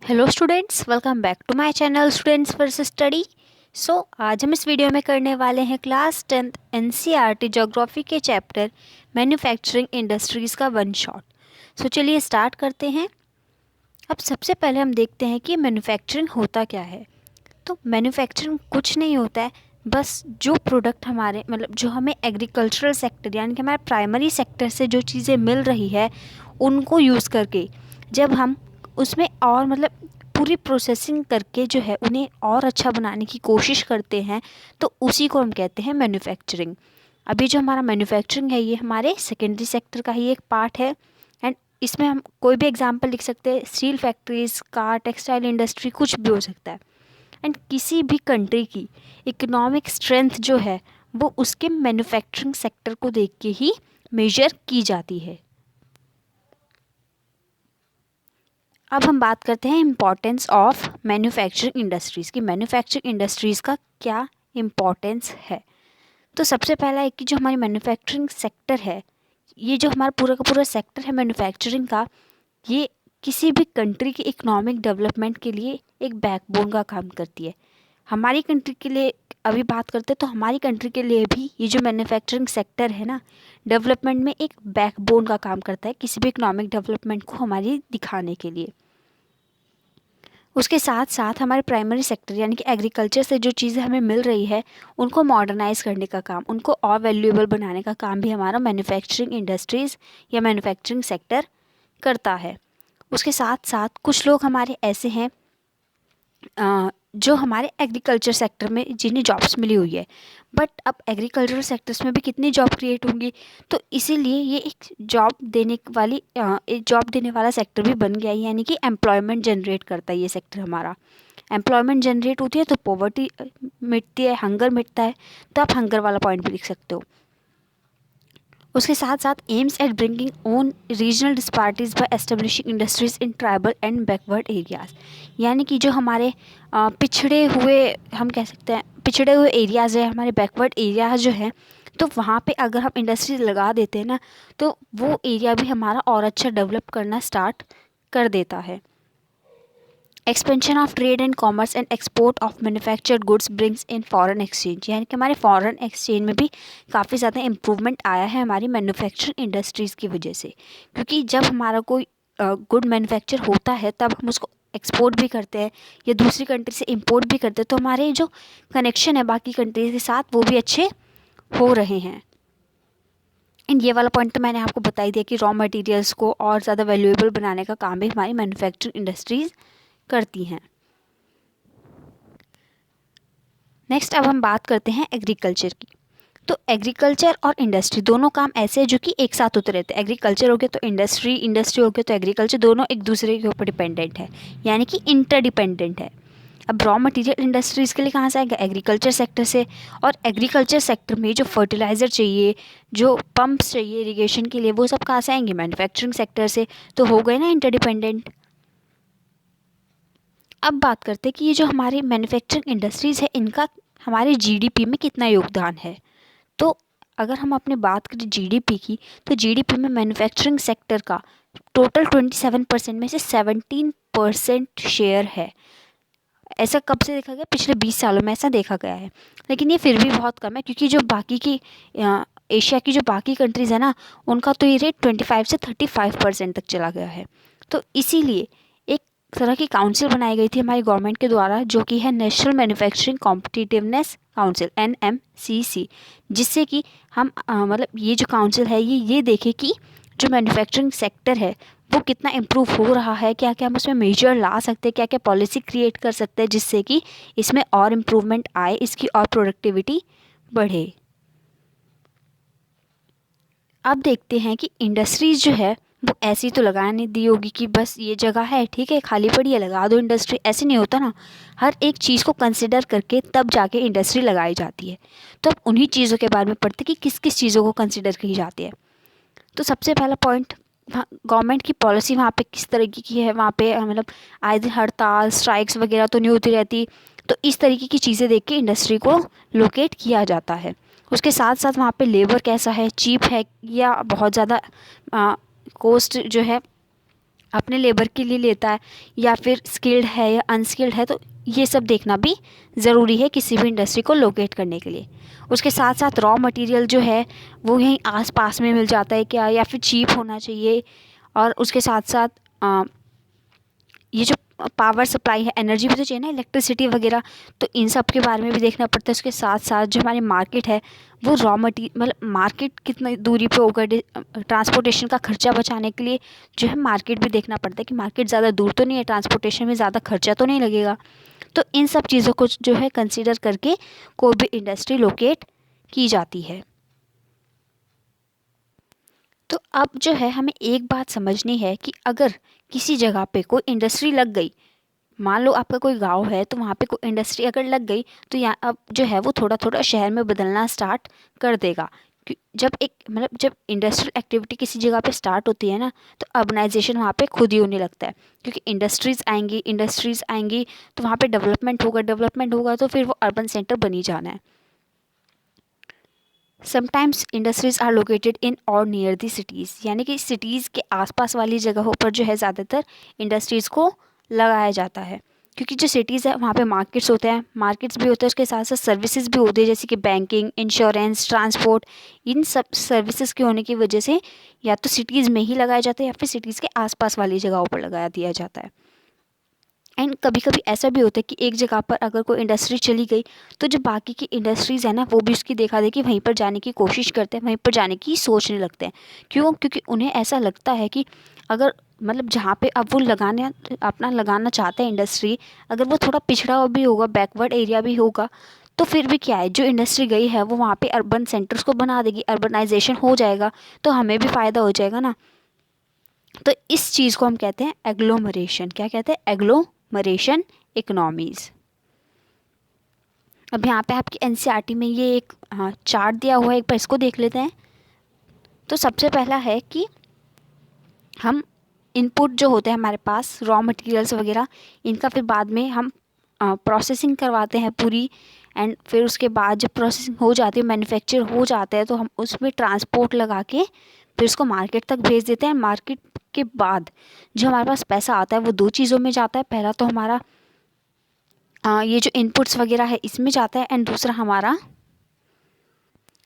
Hello students, welcome back to my channel students versus study. आज हम इस video में करने वाले हैं क्लास 10th एनसीईआरटी ज्योग्राफी के चैप्टर मैन्युफैक्चरिंग इंडस्ट्रीज़ का वन शॉट। चलिए स्टार्ट करते हैं। अब सबसे पहले हम देखते हैं कि मैन्युफैक्चरिंग होता क्या है। तो मैन्युफैक्चरिंग कुछ नहीं होता है, बस जो प्रोडक्ट हमारे जो हमें एग्रीकल्चरल सेक्टर यानी कि हमारे प्राइमरी सेक्टर से जो चीज़ें मिल रही है उनको यूज़ करके जब हम उसमें और पूरी प्रोसेसिंग करके जो है उन्हें और अच्छा बनाने की कोशिश करते हैं, तो उसी को हम कहते हैं मैन्युफैक्चरिंग। अभी जो हमारा मैन्युफैक्चरिंग है ये हमारे सेकेंडरी सेक्टर का ही एक पार्ट है। एंड इसमें हम कोई भी एग्जांपल लिख सकते हैं, steel factories, car, textile industry, कुछ भी हो सकता है। एंड किसी भी कंट्री की इकोनॉमिक स्ट्रेंथ जो है वो उसके मैन्युफैक्चरिंग सेक्टर को देख के ही मेजर की जाती है। अब हम बात करते हैं इम्पॉर्टेंस ऑफ मैन्युफैक्चरिंग इंडस्ट्रीज़ की। मैन्युफैक्चरिंग इंडस्ट्रीज़ का क्या इम्पॉर्टेंस है। तो सबसे पहला है कि जो हमारी मैन्युफैक्चरिंग सेक्टर है, ये जो हमारा पूरा का पूरा सेक्टर है मैन्युफैक्चरिंग का, ये किसी भी कंट्री के इकोनॉमिक डेवलपमेंट के लिए एक बैकबोन का काम करती है। हमारी कंट्री के लिए अभी बात करते हैं तो हमारी कंट्री के लिए भी ये जो मैन्युफैक्चरिंग सेक्टर है ना, डेवलपमेंट में एक बैकबोन का काम करता है, किसी भी इकोनॉमिक डेवलपमेंट को हमारी दिखाने के लिए। उसके साथ साथ हमारे प्राइमरी सेक्टर यानी कि एग्रीकल्चर से जो चीज़ें हमें मिल रही है उनको मॉडर्नाइज करने का काम, उनको और वैल्यूएबल बनाने का काम भी हमारा मैन्युफैक्चरिंग इंडस्ट्रीज़ या मैन्युफैक्चरिंग सेक्टर करता है। उसके साथ साथ कुछ लोग हमारे ऐसे हैं जो हमारे एग्रीकल्चर सेक्टर में जिन्हें जॉब्स मिली हुई है, बट अब एग्रीकल्चर सेक्टर्स में भी कितनी जॉब क्रिएट होंगी, तो इसीलिए ये एक जॉब देने वाला सेक्टर भी बन गया है, यानी कि एम्प्लॉयमेंट जनरेट करता है ये सेक्टर हमारा। एम्प्लॉयमेंट जनरेट होती है तो पॉवर्टी मिटती है, हंगर मिटता है, तो आप हंगर वाला पॉइंट भी लिख सकते हो। उसके साथ साथ aims at bringing on regional disparities by establishing industries in tribal and backward areas, यानी कि जो हमारे पिछड़े हुए, हम कह सकते हैं पिछड़े हुए एरियाज़ है, हमारे बैकवर्ड एरियाज जो हैं, तो वहाँ पे अगर हम इंडस्ट्रीज लगा देते हैं ना, तो वो एरिया भी हमारा और अच्छा डेवलप करना स्टार्ट कर देता है। Expansion of trade and commerce and export of manufactured goods brings in foreign exchange, यानी कि हमारे फॉरेन एक्सचेंज में भी काफ़ी ज़्यादा इम्प्रूवमेंट आया है हमारी मैन्युफैक्चरिंग इंडस्ट्रीज़ की वजह से। क्योंकि जब हमारा कोई गुड मैन्युफैक्चर होता है तब हम उसको एक्सपोर्ट भी करते हैं या दूसरी कंट्री से इंपोर्ट भी करते हैं, तो हमारे जो कनेक्शन है बाकी कंट्रीज के साथ वो भी अच्छे हो रहे हैं। एंड ये वाला पॉइंट तो मैंने आपको बता ही दिया कि रॉ मटेरियल्स को और ज़्यादा वैल्यूएबल बनाने का काम भी हमारी मैन्युफैक्चरिंग इंडस्ट्रीज़ करती हैं। नेक्स्ट अब हम बात करते हैं एग्रीकल्चर की। तो एग्रीकल्चर और इंडस्ट्री दोनों काम ऐसे हैं जो कि एक साथ होते रहते हैं। एग्रीकल्चर हो गया तो इंडस्ट्री, इंडस्ट्री हो गया तो एग्रीकल्चर, दोनों एक दूसरे के ऊपर डिपेंडेंट है, यानी कि इंटरडिपेंडेंट है। अब रॉ मटेरियल इंडस्ट्रीज़ के लिए कहाँ से आएगा? एग्रीकल्चर सेक्टर से। और एग्रीकल्चर सेक्टर में जो फर्टिलाइज़र चाहिए, जो पंप्स चाहिए इरीगेशन के लिए, वो सब कहाँ से आएंगे? मैन्युफैक्चरिंग सेक्टर से। तो हो गए ना इंटरडिपेंडेंट। अब बात करते हैं कि ये जो हमारी मैन्युफैक्चरिंग इंडस्ट्रीज़ है इनका हमारे जीडीपी में कितना योगदान है। तो अगर हम अपनी बात करें जीडीपी की, तो जीडीपी में मैन्युफैक्चरिंग सेक्टर का टोटल 27% में से 17% शेयर है। ऐसा कब से देखा गया? पिछले 20 सालों में ऐसा देखा गया है। लेकिन ये फिर भी बहुत कम है, क्योंकि जो बाकी की एशिया की जो बाकी कंट्रीज़ है ना, उनका तो ये रेट 25 से 35% तक चला गया है। तो इसीलिए एक तरह की काउंसिल बनाई गई थी हमारी गवर्नमेंट के द्वारा, जो कि है national manufacturing competitiveness council, NMCC, जिससे कि हम ये जो काउंसिल है ये देखे कि जो मैन्युफैक्चरिंग सेक्टर है वो कितना इम्प्रूव हो रहा है, क्या क्या हम उसमें मेजर ला सकते हैं, क्या क्या पॉलिसी क्रिएट कर सकते हैं जिससे कि इसमें और इम्प्रूवमेंट आए, इसकी और प्रोडक्टिविटी बढ़े। अब देखते हैं कि इंडस्ट्रीज़ जो है वो ऐसी तो लगा नहीं दी होगी कि बस ये जगह है ठीक है खाली पड़ी है लगा दो इंडस्ट्री, ऐसे नहीं होता ना। हर एक चीज़ को कंसिडर करके तब जाके इंडस्ट्री लगाई जाती है। तो अब उन्हीं चीज़ों के बारे में पढ़ते कि किस किस चीज़ों को कंसिडर की जाती है। तो सबसे पहला पॉइंट, गवर्नमेंट की पॉलिसी वहाँ पे किस तरीके की है। वहाँ पे आए दिन हड़ताल, स्ट्राइक्स वगैरह तो नहीं होती रहती, तो इस तरीके की चीज़ें देख के इंडस्ट्री को लोकेट किया जाता है। उसके साथ साथ वहाँ पे लेबर कैसा है, चीप है या बहुत ज़्यादा कॉस्ट जो है अपने लेबर के लिए लेता है या फिर स्किल्ड है या अनस्किल्ड है, तो ये सब देखना भी ज़रूरी है किसी भी इंडस्ट्री को लोकेट करने के लिए। उसके साथ साथ रॉ मटेरियल जो है वो यहीं आसपास में मिल जाता है क्या, या फिर चीप होना चाहिए। और उसके साथ साथ ये जो पावर सप्लाई है, एनर्जी भी तो चाहिए ना, इलेक्ट्रिसिटी वगैरह, तो इन सब के बारे में भी देखना पड़ता है। उसके साथ साथ जो हमारी मार्केट है वो रॉ मटीरियल मतलब मार्केट कितनी दूरी पे होगा, ट्रांसपोर्टेशन का खर्चा बचाने के लिए जो है मार्केट भी देखना पड़ता है कि मार्केट ज़्यादा दूर तो नहीं है, ट्रांसपोर्टेशन में ज़्यादा खर्चा तो नहीं लगेगा। तो इन सब चीज़ों को जो है कंसिडर करके कोई भी इंडस्ट्री लोकेट की जाती है। तो अब जो है हमें एक बात समझनी है कि अगर किसी जगह पे कोई इंडस्ट्री लग गई, मान लो आपका कोई गांव है तो वहाँ पे कोई इंडस्ट्री अगर लग गई, तो यहाँ अब जो है वो थोड़ा थोड़ा शहर में बदलना स्टार्ट कर देगा। जब एक मतलब जब इंडस्ट्रियल एक्टिविटी किसी जगह पे स्टार्ट होती है ना, तो अर्बनाइजेशन वहाँ पे खुद ही होने लगता है, क्योंकि इंडस्ट्रीज़ आएंगी तो वहाँ पे डेवलपमेंट होगा तो फिर वो अर्बन सेंटर बनी जाना है। Sometimes industries are located in और नियर दी सिटीज़, यानी कि सिटीज़ के आसपास वाली जगहों पर जो है ज़्यादातर इंडस्ट्रीज़ को लगाया जाता है, क्योंकि जो सिटीज़ है वहाँ पे मार्केट्स भी होते हैं, उसके साथ साथ सर्विसेज भी होती है, जैसे कि बैंकिंग, इंश्योरेंस, ट्रांसपोर्ट। इन सब सर्विसेज के होने की वजह से या तो सिटीज़ में ही लगाया जाता है या फिर सिटीज़ के आसपास वाली जगहों पर लगा दिया जाता है। एंड कभी कभी ऐसा भी होता है कि एक जगह पर अगर कोई इंडस्ट्री चली गई तो जो बाकी की इंडस्ट्रीज़ है ना वो भी उसकी देखा देखी वहीं पर जाने की कोशिश करते हैं, वहीं पर जाने की सोचने लगते हैं। क्यों? क्योंकि उन्हें ऐसा लगता है कि अगर मतलब जहाँ पे अब वो लगाना चाहते हैं इंडस्ट्री, अगर वो थोड़ा पिछड़ा हुआ भी होगा, बैकवर्ड एरिया भी होगा, तो फिर भी क्या है, जो इंडस्ट्री गई है वो वहाँ पे अर्बन सेंटर्स को बना देगी, अर्बनाइजेशन हो जाएगा, तो हमें भी फ़ायदा हो जाएगा ना। तो इस चीज़ को हम कहते हैं एग्लोमरेशन। क्या कहते हैं? Agglomeration economies. अब यहाँ पे आपकी एनसीईआरटी में ये एक चार्ट दिया हुआ है, एक बार इसको देख लेते हैं। तो सबसे पहला है कि हम इनपुट जो होते हैं हमारे पास, रॉ मटेरियल्स वगैरह, इनका फिर बाद में हम प्रोसेसिंग करवाते हैं पूरी। एंड फिर उसके बाद जब प्रोसेसिंग हो जाती है, मैन्युफैक्चर हो जाता है, तो हम उसमें ट्रांसपोर्ट लगा के फिर उसको मार्केट तक भेज देते हैं। मार्केट के बाद जो हमारे पास पैसा आता है वो दो चीज़ों में जाता है। पहला तो हमारा ये जो इनपुट्स वगैरह है इसमें जाता है, एंड दूसरा हमारा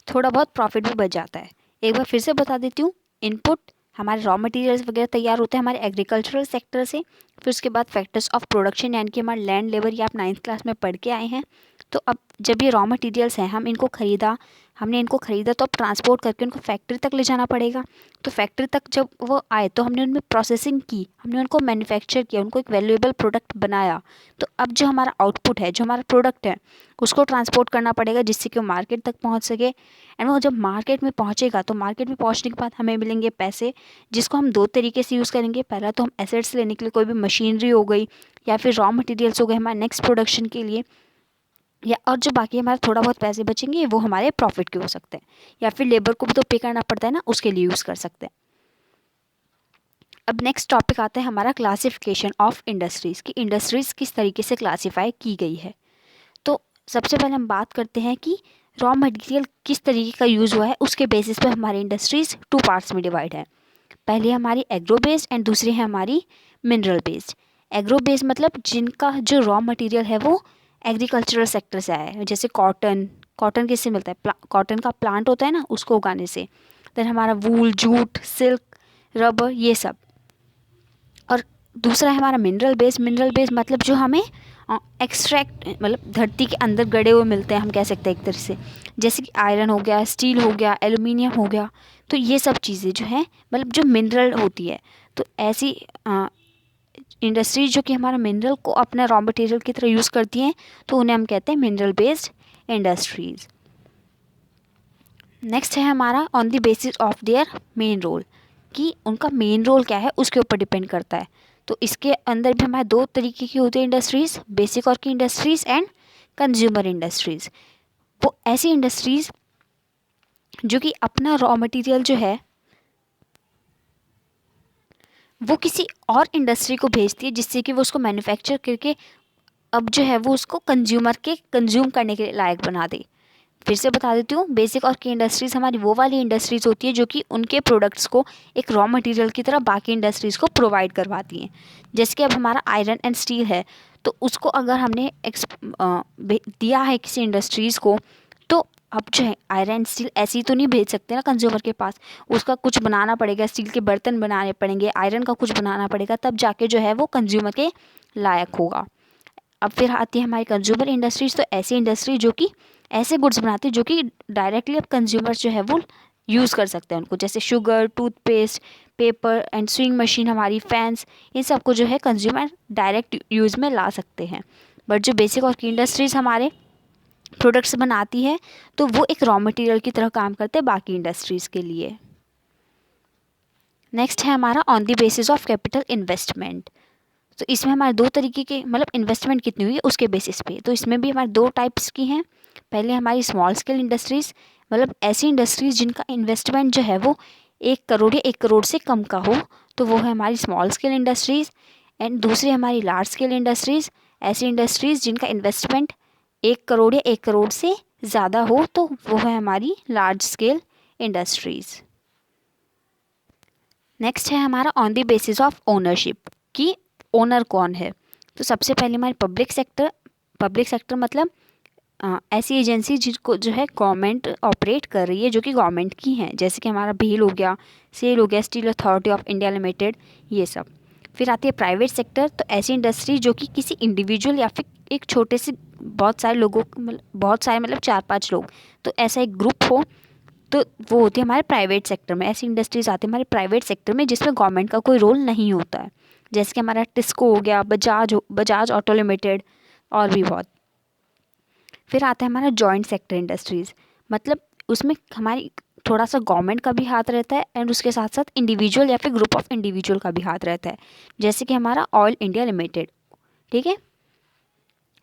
थोड़ा बहुत प्रॉफिट भी बच जाता है। एक बार फिर से बता देती हूँ, इनपुट हमारे रॉ मटेरियल्स वगैरह तैयार होते हैं हमारे एग्रीकल्चरल सेक्टर से। फिर उसके बाद फैक्टर्स ऑफ प्रोडक्शन, यानी कि हमारा लैंड लेबर, ये आप 9th क्लास में पढ़ के आए हैं। तो अब जब ये रॉ मटेरियल्स हैं हमने इनको ख़रीदा, तो अब ट्रांसपोर्ट करके उनको फैक्ट्री तक ले जाना पड़ेगा। तो फैक्ट्री तक जब वो आए तो हमने उनमें प्रोसेसिंग की, हमने उनको मैन्युफैक्चर किया, उनको एक वैल्यूएबल प्रोडक्ट बनाया। तो अब जो हमारा आउटपुट है, जो हमारा प्रोडक्ट है, उसको ट्रांसपोर्ट करना पड़ेगा जिससे कि वो मार्केट तक पहुंच सके। एंड वो जब मार्केट में पहुंचेगा तो मार्केट में पहुंचने के बाद हमें मिलेंगे पैसे, जिसको हम दो तरीके से यूज़ करेंगे। पहला तो हम एसेट्स लेने के लिए, कोई भी मशीनरी हो गई या फिर रॉ मटेरियल्स हो गए हमारे नेक्स्ट प्रोडक्शन के लिए, या और जो बाकी हमारे थोड़ा बहुत पैसे बचेंगे वो हमारे प्रॉफिट के हो सकते हैं, या फिर लेबर को भी तो पे करना पड़ता है ना, उसके लिए यूज़ कर सकते हैं। अब नेक्स्ट टॉपिक आता है हमारा क्लासिफिकेशन ऑफ इंडस्ट्रीज़, की इंडस्ट्रीज़ किस तरीके से क्लासीफाई की गई है। तो सबसे पहले हम बात करते हैं कि रॉ मटेरियल किस तरीके का यूज़ हुआ है, उसके बेसिस पे हमारी इंडस्ट्रीज़ टू पार्ट्स में डिवाइड है। पहली हमारी एग्रो बेस्ड एंड दूसरी है हमारी मिनरल बेस्ड। एग्रो बेस्ड मतलब जिनका जो रॉ मटेरियल है वो एग्रीकल्चरल सेक्टर से आया है, जैसे कॉटन किससे मिलता है? कॉटन का प्लांट होता है ना, उसको उगाने से। देन हमारा वूल, जूट, सिल्क, रबर, ये सब। और दूसरा है हमारा मिनरल बेस मतलब जो हमें एक्सट्रैक्ट मतलब धरती के अंदर गड़े हुए मिलते हैं, हम कह सकते हैं एक तरह से, जैसे कि आयरन हो गया, स्टील हो गया, एल्युमिनियम हो गया। तो ये सब चीज़ें जो हैं मतलब जो मिनरल होती है, तो ऐसी इंडस्ट्रीज जो कि हमारा मिनरल को अपना रॉ मटेरियल की तरह यूज़ करती हैं, तो उन्हें हम कहते हैं मिनरल बेस्ड इंडस्ट्रीज़। नेक्स्ट है हमारा on the basis of their main role, कि उनका मेन रोल क्या है उसके ऊपर डिपेंड करता है। तो इसके अंदर भी हमारे दो तरीके की होती है इंडस्ट्रीज़, बेसिक और की इंडस्ट्रीज़ एंड कंज्यूमर इंडस्ट्रीज़। वो ऐसी इंडस्ट्रीज़ जो कि अपना रॉ मटेरियल जो है वो किसी और इंडस्ट्री को भेजती है, जिससे कि वो उसको मैन्युफैक्चर करके अब जो है वो उसको कंज्यूमर के कंज्यूम करने के लायक बना दे। फिर से बता देती हूँ, बेसिक और की इंडस्ट्रीज़ हमारी वो वाली इंडस्ट्रीज़ होती है जो कि उनके प्रोडक्ट्स को एक रॉ मटेरियल की तरह बाकी इंडस्ट्रीज़ को प्रोवाइड करवाती हैं। जैसे कि अब हमारा आयरन एंड स्टील है, तो उसको अगर हमने दिया है किसी इंडस्ट्रीज़ को, तो अब जो है आयरन स्टील ऐसी तो नहीं भेज सकते ना कंज्यूमर के पास, उसका कुछ बनाना पड़ेगा, स्टील के बर्तन बनाने पड़ेंगे, आयरन का कुछ बनाना पड़ेगा, तब जाके जो है वो कंज्यूमर के लायक होगा। अब फिर आती है हमारी कंज्यूमर इंडस्ट्रीज, तो ऐसी इंडस्ट्री जो कि ऐसे गुड्स बनाती है जो कि डायरेक्टली अब कंज्यूमर जो है वो यूज़ कर सकते हैं उनको, जैसे sugar, toothpaste, paper and swing machine, हमारी फैंस, इन सबको जो है कंज्यूमर डायरेक्ट यूज़ में ला सकते हैं। बट जो बेसिक और की इंडस्ट्रीज़ हमारे प्रोडक्ट्स बनाती है, तो वो एक रॉ मटेरियल की तरह काम करते हैं बाकी इंडस्ट्रीज़ के लिए। नेक्स्ट है हमारा on the basis of capital investment. तो इसमें हमारे दो तरीके के, मतलब इन्वेस्टमेंट कितनी हुई है उसके बेसिस पे, तो इसमें भी हमारे दो टाइप्स की हैं। पहले हमारी स्मॉल स्केल इंडस्ट्रीज़, मतलब ऐसी इंडस्ट्रीज़ जिनका इन्वेस्टमेंट जो है वो 1 करोड़ या 1 करोड़ से कम का हो, तो वो है हमारी स्मॉल स्केल इंडस्ट्रीज़। एंड दूसरी हमारी लार्ज स्केल इंडस्ट्रीज़, ऐसी इंडस्ट्रीज़ जिनका इन्वेस्टमेंट 1 करोड़ या 1 करोड़ से ज़्यादा हो, तो वो है हमारी लार्ज स्केल इंडस्ट्रीज़। नेक्स्ट है हमारा on the basis of ownership, कि ओनर कौन है। तो सबसे पहले हमारी पब्लिक सेक्टर मतलब ऐसी एजेंसी जिनको जो है गवर्नमेंट ऑपरेट कर रही है, जो कि गवर्नमेंट की हैं, जैसे कि हमारा भेल हो गया, सेल हो गया, steel authority of India limited, ये सब। फिर आती है प्राइवेट सेक्टर, तो ऐसी इंडस्ट्री जो कि किसी इंडिविजुअल या फिर एक छोटे से बहुत सारे लोगों, बहुत सारे मतलब 4-5 लोग, तो ऐसा एक ग्रुप हो, तो वो होती है हमारे प्राइवेट सेक्टर में। ऐसी इंडस्ट्रीज आती है हमारे प्राइवेट सेक्टर में जिसमें गवर्नमेंट का कोई रोल नहीं होता है, जैसे कि हमारा टिस्को हो गया, बजाज ऑटो लिमिटेड, और भी बहुत। फिर आता है हमारा जॉइंट सेक्टर इंडस्ट्रीज़, मतलब उसमें हमारी थोड़ा सा गवर्नमेंट का भी हाथ रहता है एंड उसके साथ साथ इंडिविजुअल या फिर ग्रुप ऑफ इंडिविजुअल का भी हाथ रहता है, जैसे कि हमारा ऑयल इंडिया लिमिटेड, ठीक है।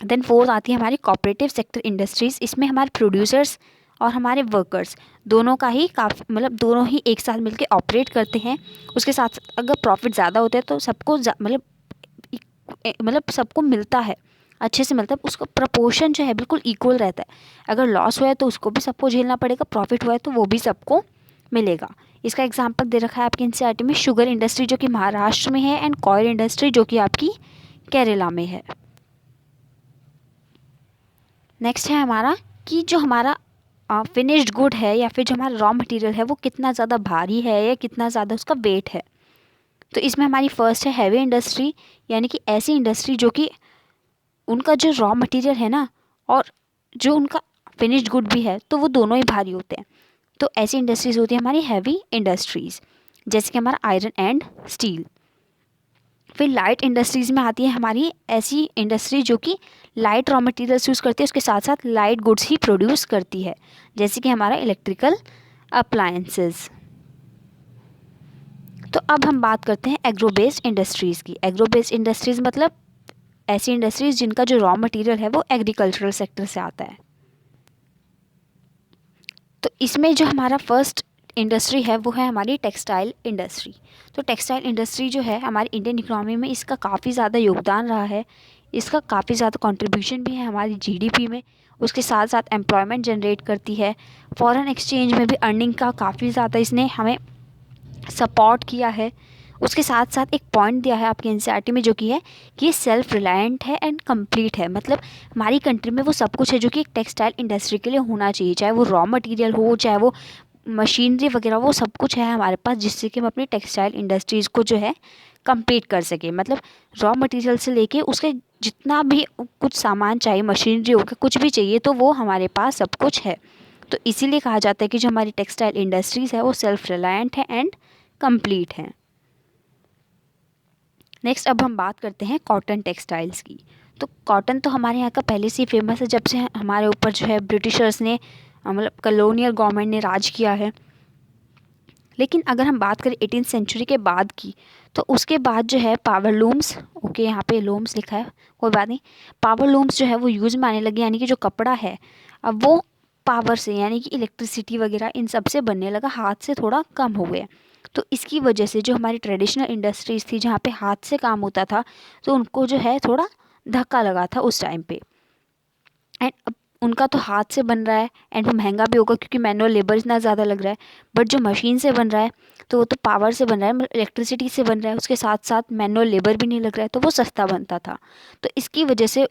देन फोर्थ आती है हमारी कोऑपरेटिव सेक्टर इंडस्ट्रीज़, इसमें हमारे प्रोड्यूसर्स और हमारे वर्कर्स दोनों का ही काफ़ी, मतलब दोनों ही एक साथ मिलकर ऑपरेट करते हैं। उसके साथ साथ अगर प्रॉफिट ज़्यादा होता है तो सबको मतलब सबको मिलता है, अच्छे से मिलता है, उसका प्रपोर्शन जो है बिल्कुल इक्वल रहता है। अगर लॉस हुआ है तो उसको भी सबको झेलना पड़ेगा, प्रॉफिट हुआ है तो वो भी सबको मिलेगा। इसका एग्जांपल दे रखा है आपकी एनसीईआरटी में, शुगर इंडस्ट्री जो कि महाराष्ट्र में है एंड कॉयल इंडस्ट्री जो कि आपकी केरला में है। नेक्स्ट है हमारा कि जो हमारा फिनिश्ड गुड है या फिर जो हमारा रॉ मटेरियल है वो कितना ज़्यादा भारी है या कितना ज़्यादा उसका वेट है। तो इसमें हमारी फर्स्ट है हैवी इंडस्ट्री, यानी कि ऐसी इंडस्ट्री जो कि उनका जो रॉ मटेरियल है ना और जो उनका फिनिश्ड गुड भी है, तो वो दोनों ही भारी होते हैं। तो ऐसी इंडस्ट्रीज़ होती है हमारी हैवी इंडस्ट्रीज़, जैसे कि हमारा आयरन एंड स्टील। फिर लाइट इंडस्ट्रीज़ में आती है हमारी ऐसी इंडस्ट्री जो कि लाइट रॉ मटेरियल्स यूज़ करती है, उसके साथ साथ लाइट गुड्स ही प्रोड्यूस करती है, जैसे कि हमारा इलेक्ट्रिकल अप्लायंसेस। तो अब हम बात करते हैं एग्रो बेस्ड इंडस्ट्रीज़ की। एग्रो बेस्ड इंडस्ट्रीज़ मतलब ऐसी इंडस्ट्रीज़ जिनका जो रॉ मटेरियल है वो एग्रीकल्चरल सेक्टर से आता है। तो इसमें जो हमारा फर्स्ट इंडस्ट्री है वो है हमारी टेक्सटाइल इंडस्ट्री। तो टेक्सटाइल इंडस्ट्री जो है हमारी इंडियन इकोनॉमी में, इसका काफ़ी ज़्यादा योगदान रहा है, इसका काफ़ी ज़्यादा कंट्रीब्यूशन भी है हमारी जीडीपी में। उसके साथ साथ एम्प्लॉयमेंट जनरेट करती है, फॉरेन एक्सचेंज में भी अर्निंग का काफ़ी ज़्यादा इसने हमें सपोर्ट किया है। उसके साथ साथ एक पॉइंट दिया है आपके एनसीईआरटी में जो कि है कि ये सेल्फ रिलायंट है एंड कंप्लीट है, मतलब हमारी कंट्री में वो सब कुछ है जो कि एक टेक्सटाइल इंडस्ट्री के लिए होना चाहिए, चाहे वो रॉ मटेरियल हो, चाहे वो मशीनरी वगैरह, वो सब कुछ है हमारे पास जिससे कि हम अपनी टेक्सटाइल इंडस्ट्रीज़ को जो है कंप्लीट कर सके। मतलब रॉ मटेरियल से लेके उसके जितना भी कुछ सामान चाहिए, मशीनरी हो गया, कुछ भी चाहिए, तो वो हमारे पास सब कुछ है। तो इसीलिए कहा जाता है कि जो हमारी टेक्सटाइल इंडस्ट्रीज़ है वो सेल्फ रिलायंट है एंड कंप्लीट है। नेक्स्ट अब हम बात करते हैं कॉटन टेक्सटाइल्स की। तो कॉटन तो हमारे यहाँ का पहले से ही फेमस है, जब से हमारे ऊपर जो है ब्रिटिशर्स ने, मतलब कॉलोनियल गवर्नमेंट ने राज किया है। लेकिन अगर हम बात करें 18th सेंचुरी के बाद की, तो उसके बाद जो है पावर लूम्स, ओके यहाँ पे लूम्स लिखा है, कोई बात नहीं, पावर लूम्स जो है वो यूज़ में आने लगे, यानी कि जो कपड़ा है अब वो पावर से, यानी कि इलेक्ट्रिसिटी वगैरह इन सब से बनने लगा, हाथ से थोड़ा कम हो गया। तो इसकी वजह से जो हमारी ट्रेडिशनल इंडस्ट्रीज़ थी जहाँ पे हाथ से काम होता था, तो उनको जो है थोड़ा धक्का लगा था उस टाइम पे। एंड अब उनका तो हाथ से बन रहा है एंड वो महंगा भी होगा क्योंकि मैनुअल लेबर इतना ज़्यादा लग रहा है। बट जो मशीन से बन रहा है तो वो तो पावर से बन रहा है, इलेक्ट्रिसिटी से बन रहा है, उसके साथ साथ मैनुअल लेबर भी नहीं लग रहा है, तो वो सस्ता बनता था। तो इसकी वजह से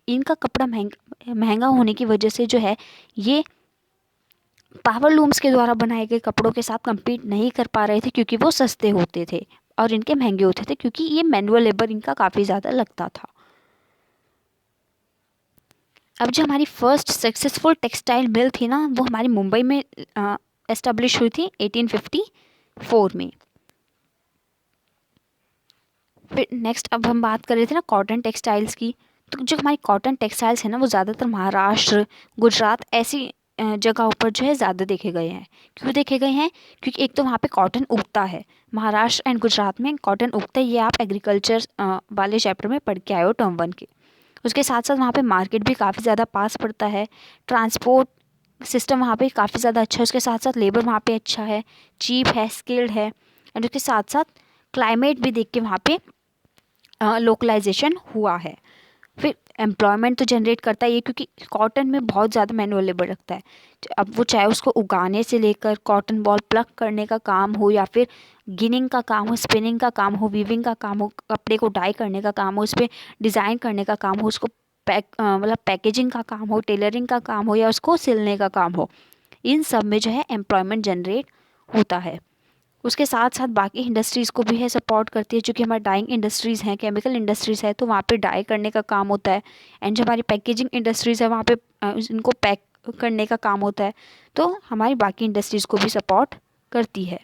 इनका कपड़ा महंगा महंगा होने की वजह से जो है ये पावर लूम्स के द्वारा बनाए गए कपड़ों के साथ compete नहीं कर पा रहे थे क्योंकि वो सस्ते होते थे और इनके महंगे होते थे क्योंकि ये मैनुअल लेबर इनका काफ़ी ज़्यादा लगता था। अब जो हमारी फर्स्ट सक्सेसफुल टेक्सटाइल मिल थी ना, वो हमारी मुंबई में एस्टेब्लिश हुई थी 1854 में। फिर नेक्स्ट अब हम बात कर रहे थे ना कॉटन टेक्सटाइल्स की। तो जो हमारी कॉटन टेक्सटाइल्स है ना, वो ज़्यादातर महाराष्ट्र, गुजरात ऐसी जगहों पर जो है ज़्यादा देखे गए हैं। क्यों देखे गए हैं? क्योंकि एक तो वहाँ पे कॉटन उगता है, महाराष्ट्र एंड गुजरात में कॉटन उगता है। ये आप एग्रीकल्चर वाले चैप्टर में पढ़ के आए हो टर्म 1 के। उसके साथ साथ वहाँ पे मार्केट भी काफ़ी ज़्यादा पास पड़ता है, ट्रांसपोर्ट सिस्टम वहाँ पे काफ़ी ज़्यादा अच्छा है, उसके साथ साथ लेबर वहाँ पे अच्छा है, चीप है, स्किल्ड है, एंड उसके साथ साथ क्लाइमेट भी देख के वहाँ पे लोकलाइजेशन हुआ है। फिर एम्प्लॉयमेंट तो जनरेट करता है ये, क्योंकि कॉटन में बहुत ज़्यादा मैनुअल लेबर लगता है। अब वो चाहे उसको उगाने से लेकर कॉटन बॉल प्लग करने का काम हो, या फिर गिनिंग का काम हो, स्पिनिंग का काम हो, वीविंग का काम हो, कपड़े को डाई करने का काम हो, उस पर डिज़ाइन करने का काम हो, उसको मतलब पैकेजिंग का काम हो, टेलरिंग का काम हो, या उसको सिलने का काम हो, इन सब में जो है एम्प्लॉयमेंट जनरेट होता है। उसके साथ साथ बाकी इंडस्ट्रीज़ को भी है सपोर्ट करती है, जो कि हमारी डाइंग इंडस्ट्रीज़ हैं, केमिकल इंडस्ट्रीज़ है, तो वहाँ पे डाई करने का काम होता है। एंड जो हमारी पैकेजिंग इंडस्ट्रीज़ है, वहाँ पे इनको पैक करने का काम होता है। तो हमारी बाकी इंडस्ट्रीज़ को भी सपोर्ट करती है।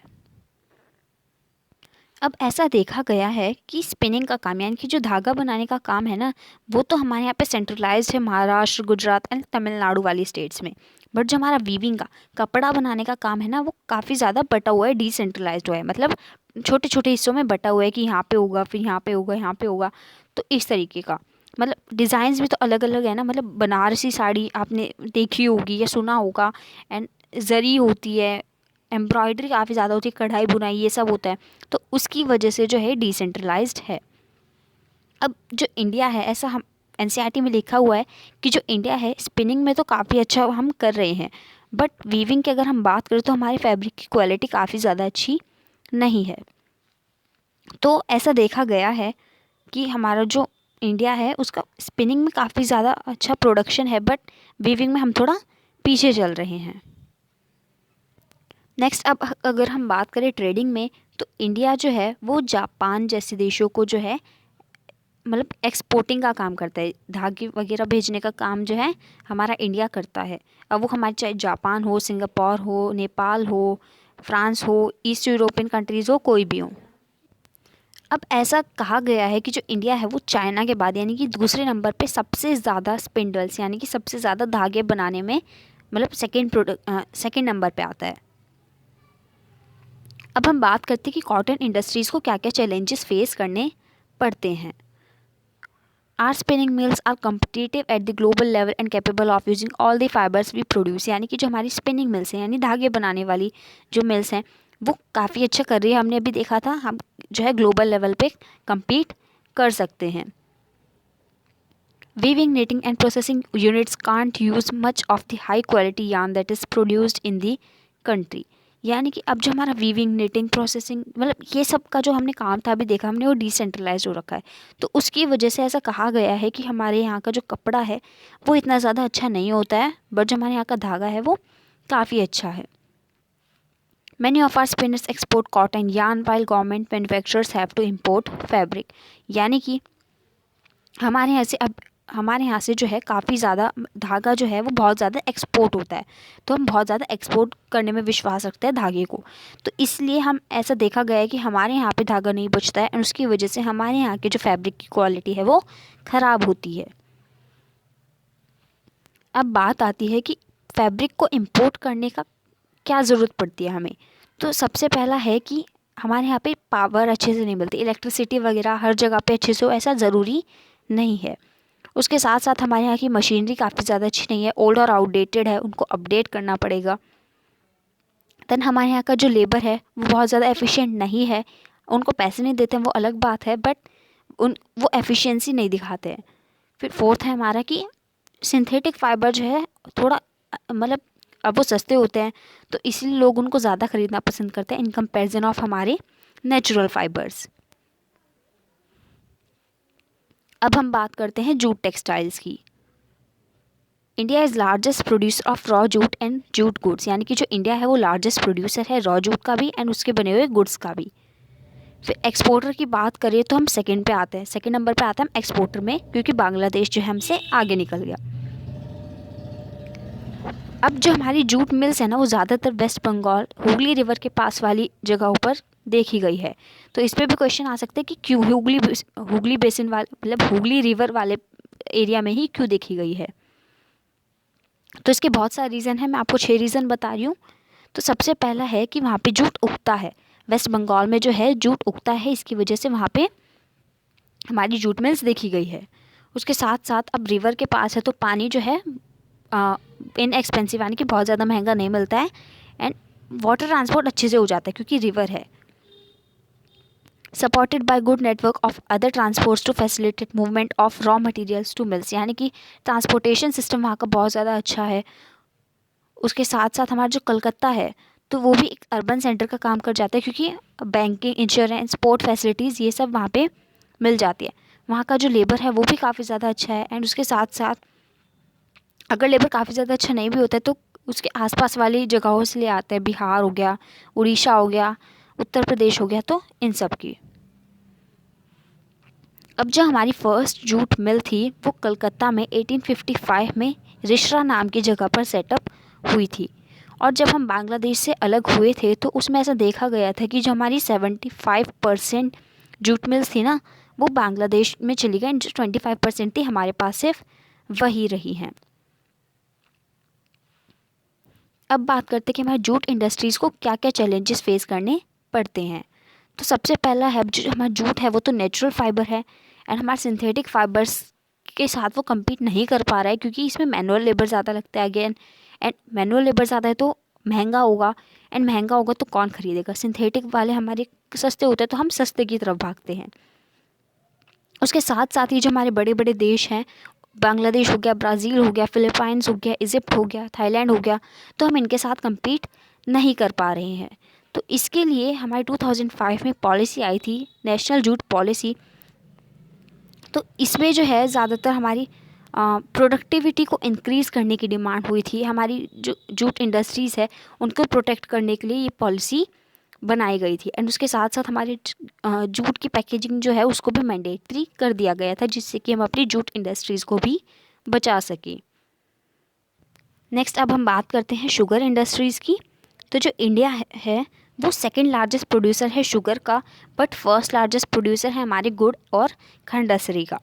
अब ऐसा देखा गया है कि स्पिनिंग का काम, यानी कि जो धागा बनाने का काम है ना, वो तो हमारे यहाँ पे सेंट्रलाइज्ड है महाराष्ट्र, गुजरात एंड तमिलनाडु वाली स्टेट्स में। बट जो हमारा वीविंग का, कपड़ा बनाने का काम है ना, वो काफ़ी ज़्यादा बटा हुआ है, डिसेंट्रलाइज्ड हुआ है, मतलब छोटे छोटे हिस्सों में बटा हुआ है कि यहाँ पे होगा, फिर यहाँ पे होगा, यहाँ पे होगा। तो इस तरीके का, मतलब डिज़ाइंस भी तो अलग अलग है ना। मतलब बनारसी साड़ी आपने देखी होगी या सुना होगा, एंड जरी होती है, एम्ब्रॉयडरी काफ़ी ज़्यादा होती है, कढ़ाई बुनाई ये सब होता है। तो उसकी वजह से जो है डिसेंट्रलाइज्ड है। अब जो इंडिया है, ऐसा हम एनसीईआरटी में लिखा हुआ है कि जो इंडिया है स्पिनिंग में तो काफ़ी अच्छा हम कर रहे हैं, बट वीविंग की अगर हम बात करें तो हमारे फैब्रिक की क्वालिटी काफ़ी ज़्यादा अच्छी नहीं है। तो ऐसा देखा गया है कि हमारा जो इंडिया है उसका स्पिनिंग में काफ़ी ज़्यादा अच्छा प्रोडक्शन है, बट वीविंग में हम थोड़ा पीछे चल रहे हैं। नेक्स्ट अब अगर हम बात करें ट्रेडिंग में, तो इंडिया जो है वो जापान जैसे देशों को जो है मतलब एक्सपोर्टिंग का काम करता है, धागे वगैरह भेजने का काम जो है हमारा इंडिया करता है। अब वो हमारे चाहे जापान हो, सिंगापुर हो, नेपाल हो, फ्रांस हो, ईस्ट यूरोपियन कंट्रीज़ हो, कोई भी हो। अब ऐसा कहा गया है कि जो इंडिया है वो चाइना के बाद यानी कि दूसरे नंबर पे सबसे ज़्यादा स्पिंडल्स यानी कि सबसे ज़्यादा धागे बनाने में, मतलब सेकेंड नंबर पे आता है। अब हम बात करते हैं कि कॉटन इंडस्ट्रीज़ को क्या क्या चैलेंजेस फेस करने पड़ते हैं। Our spinning mills are competitive at the global level and capable of using all the fibres we produce, यानी कि जो हमारी स्पिनिंग मिल्स हैं यानी धागे बनाने वाली जो मिल्स हैं वो काफ़ी अच्छा कर रही है। हमने अभी देखा था, हम जो है ग्लोबल लेवल पे कम्पीट कर सकते हैं। Weaving, knitting and processing units can't use much of the high quality yarn that is produced in the country, यानी कि अब जो हमारा वीविंग, knitting, प्रोसेसिंग मतलब ये सब का जो हमने काम था अभी देखा हमने, वो डिसेंट्रलाइज हो रखा है। तो उसकी वजह से ऐसा कहा गया है कि हमारे यहाँ का जो कपड़ा है वो इतना ज़्यादा अच्छा नहीं होता है, बट जो हमारे यहाँ का धागा है वो काफ़ी अच्छा है। Many of our spinners export cotton yarn while government manufacturers have to import fabric, यानी कि हमारे यहाँ से जो है काफ़ी ज़्यादा धागा जो है वो बहुत ज़्यादा एक्सपोर्ट होता है, तो हम बहुत ज़्यादा एक्सपोर्ट करने में विश्वास रखते हैं धागे को। तो इसलिए हम ऐसा देखा गया है कि हमारे यहाँ पे धागा नहीं बचता है, और उसकी वजह से हमारे यहाँ के जो फैब्रिक की क्वालिटी है वो ख़राब होती है। अब बात आती है कि फैब्रिक को इम्पोर्ट करने का क्या ज़रूरत पड़ती है हमें। तो सबसे पहला है कि हमारे यहाँ पे पावर अच्छे से नहीं मिलती, इलेक्ट्रिसिटी वगैरह हर जगह पे अच्छे से हो ऐसा ज़रूरी नहीं है। उसके साथ साथ हमारे यहाँ की मशीनरी काफ़ी ज़्यादा अच्छी नहीं है, ओल्ड और आउटडेटेड है, उनको अपडेट करना पड़ेगा। देन हमारे यहाँ का जो लेबर है वो बहुत ज़्यादा एफिशिएंट नहीं है, उनको पैसे नहीं देते हैं वो अलग बात है, बट वो एफिशिएंसी नहीं दिखाते हैं। फिर फोर्थ है हमारा कि सिंथेटिक फाइबर जो है थोड़ा मतलब अब वो सस्ते होते हैं, तो इसलिए लोग उनको ज़्यादा ख़रीदना पसंद करते हैं इन कंपैरिजन ऑफ हमारे नेचुरल फाइबर्स। अब हम बात करते हैं जूट टेक्सटाइल्स की। India is largest producer of raw jute and jute goods, यानी कि जो इंडिया है वो लार्जेस्ट प्रोड्यूसर है रॉ जूट का भी एंड उसके बने हुए गुड्स का भी। फिर एक्सपोर्टर की बात करें तो हम सेकंड पे आते हैं, सेकंड नंबर पे आते हैं हम एक्सपोर्टर में, क्योंकि बांग्लादेश जो है हमसे आगे निकल गया। अब जो हमारी जूट मिल्स है ना वो ज़्यादातर वेस्ट बंगाल हुगली रिवर के पास वाली जगहों पर देखी गई है। तो इस पर भी क्वेश्चन आ सकते हैं कि क्यों हुगली बेसिन वाले मतलब हुगली रिवर वाले एरिया में ही क्यों देखी गई है। तो इसके बहुत सारे रीज़न हैं, मैं आपको 6 रीज़न बता रही हूँ। तो सबसे पहला है कि वहाँ पे जूट उगता है, वेस्ट बंगाल में जो है जूट उगता है, इसकी वजह से वहाँ पे हमारी जूट मिल्स देखी गई है। उसके साथ साथ अब रिवर के पास है तो पानी जो है इनएक्सपेंसिव यानी कि बहुत ज़्यादा महंगा नहीं मिलता है एंड वाटर ट्रांसपोर्ट अच्छे से हो जाता है क्योंकि रिवर है। Supported by good network of other transports to facilitate movement of raw materials to mills, यानी कि ट्रांसपोर्टेशन सिस्टम वहाँ का बहुत ज़्यादा अच्छा है। उसके साथ साथ हमारा जो कलकत्ता है तो वो भी एक अर्बन सेंटर का काम कर जाता है, क्योंकि बैंकिंग, इंश्योरेंस, पोर्ट फैसिलिटीज़ ये सब वहाँ पे मिल जाती है। वहाँ का जो लेबर है वो भी काफ़ी ज़्यादा अच्छा है एंड उसके साथ साथ अगर लेबर काफ़ी ज़्यादा अच्छा नहीं भी होता है तो उसके आसपास वाली जगहों से ले आते हैं, बिहार हो गया, उड़ीसा हो गया, उत्तर प्रदेश हो गया, तो इन सब की। अब जो हमारी फर्स्ट जूट मिल थी वो कलकत्ता में 1855 में रिश्रा नाम की जगह पर सेटअप हुई थी। और जब हम बांग्लादेश से अलग हुए थे तो उसमें ऐसा देखा गया था कि जो हमारी 75% जूट मिल्स थी ना वो बांग्लादेश में चली गई, जो 25% थी हमारे पास सिर्फ वही रही हैं। अब बात करते हैं कि हमारे जूट इंडस्ट्रीज़ को क्या क्या चैलेंजेस फेस करने पड़ते हैं। तो सबसे पहला है जो हमारा जूट है वो तो नेचुरल फाइबर है एंड हमारे सिंथेटिक फाइबर्स के साथ वो कम्पीट नहीं कर पा रहा है, क्योंकि इसमें मैनुअल लेबर ज़्यादा लगता है अगेन, एंड मैनुअल लेबर ज़्यादा है तो महंगा होगा, एंड महंगा होगा तो कौन ख़रीदेगा। सिंथेटिक वाले हमारे सस्ते होते हैं तो हम सस्ते की तरफ भागते हैं। उसके साथ साथ ही जो हमारे बड़े बड़े देश हैं, बांग्लादेश हो गया, ब्राज़ील हो गया, फ़िलिपाइंस हो गया, इजिप्ट हो गया, थाईलैंड हो गया, तो हम इनके साथ कम्पीट नहीं कर पा रहे हैं। तो इसके लिए हमारी 2005 में पॉलिसी आई थी, नेशनल जूट पॉलिसी। तो इसमें जो है ज़्यादातर हमारी प्रोडक्टिविटी को इंक्रीज़ करने की डिमांड हुई थी। हमारी जो जूट इंडस्ट्रीज़ है उनको प्रोटेक्ट करने के लिए ये पॉलिसी बनाई गई थी एंड उसके साथ साथ हमारे जूट की पैकेजिंग जो है उसको भी मैंडेटरी कर दिया गया था, जिससे कि हम अपनी जूट इंडस्ट्रीज़ को भी बचा सकें। नेक्स्ट अब हम बात करते हैं शुगर इंडस्ट्रीज़ की। तो जो इंडिया है वो सेकंड लार्जेस्ट प्रोड्यूसर है शुगर का, बट फर्स्ट लार्जेस्ट प्रोड्यूसर है हमारे गुड़ और खंडसरी का।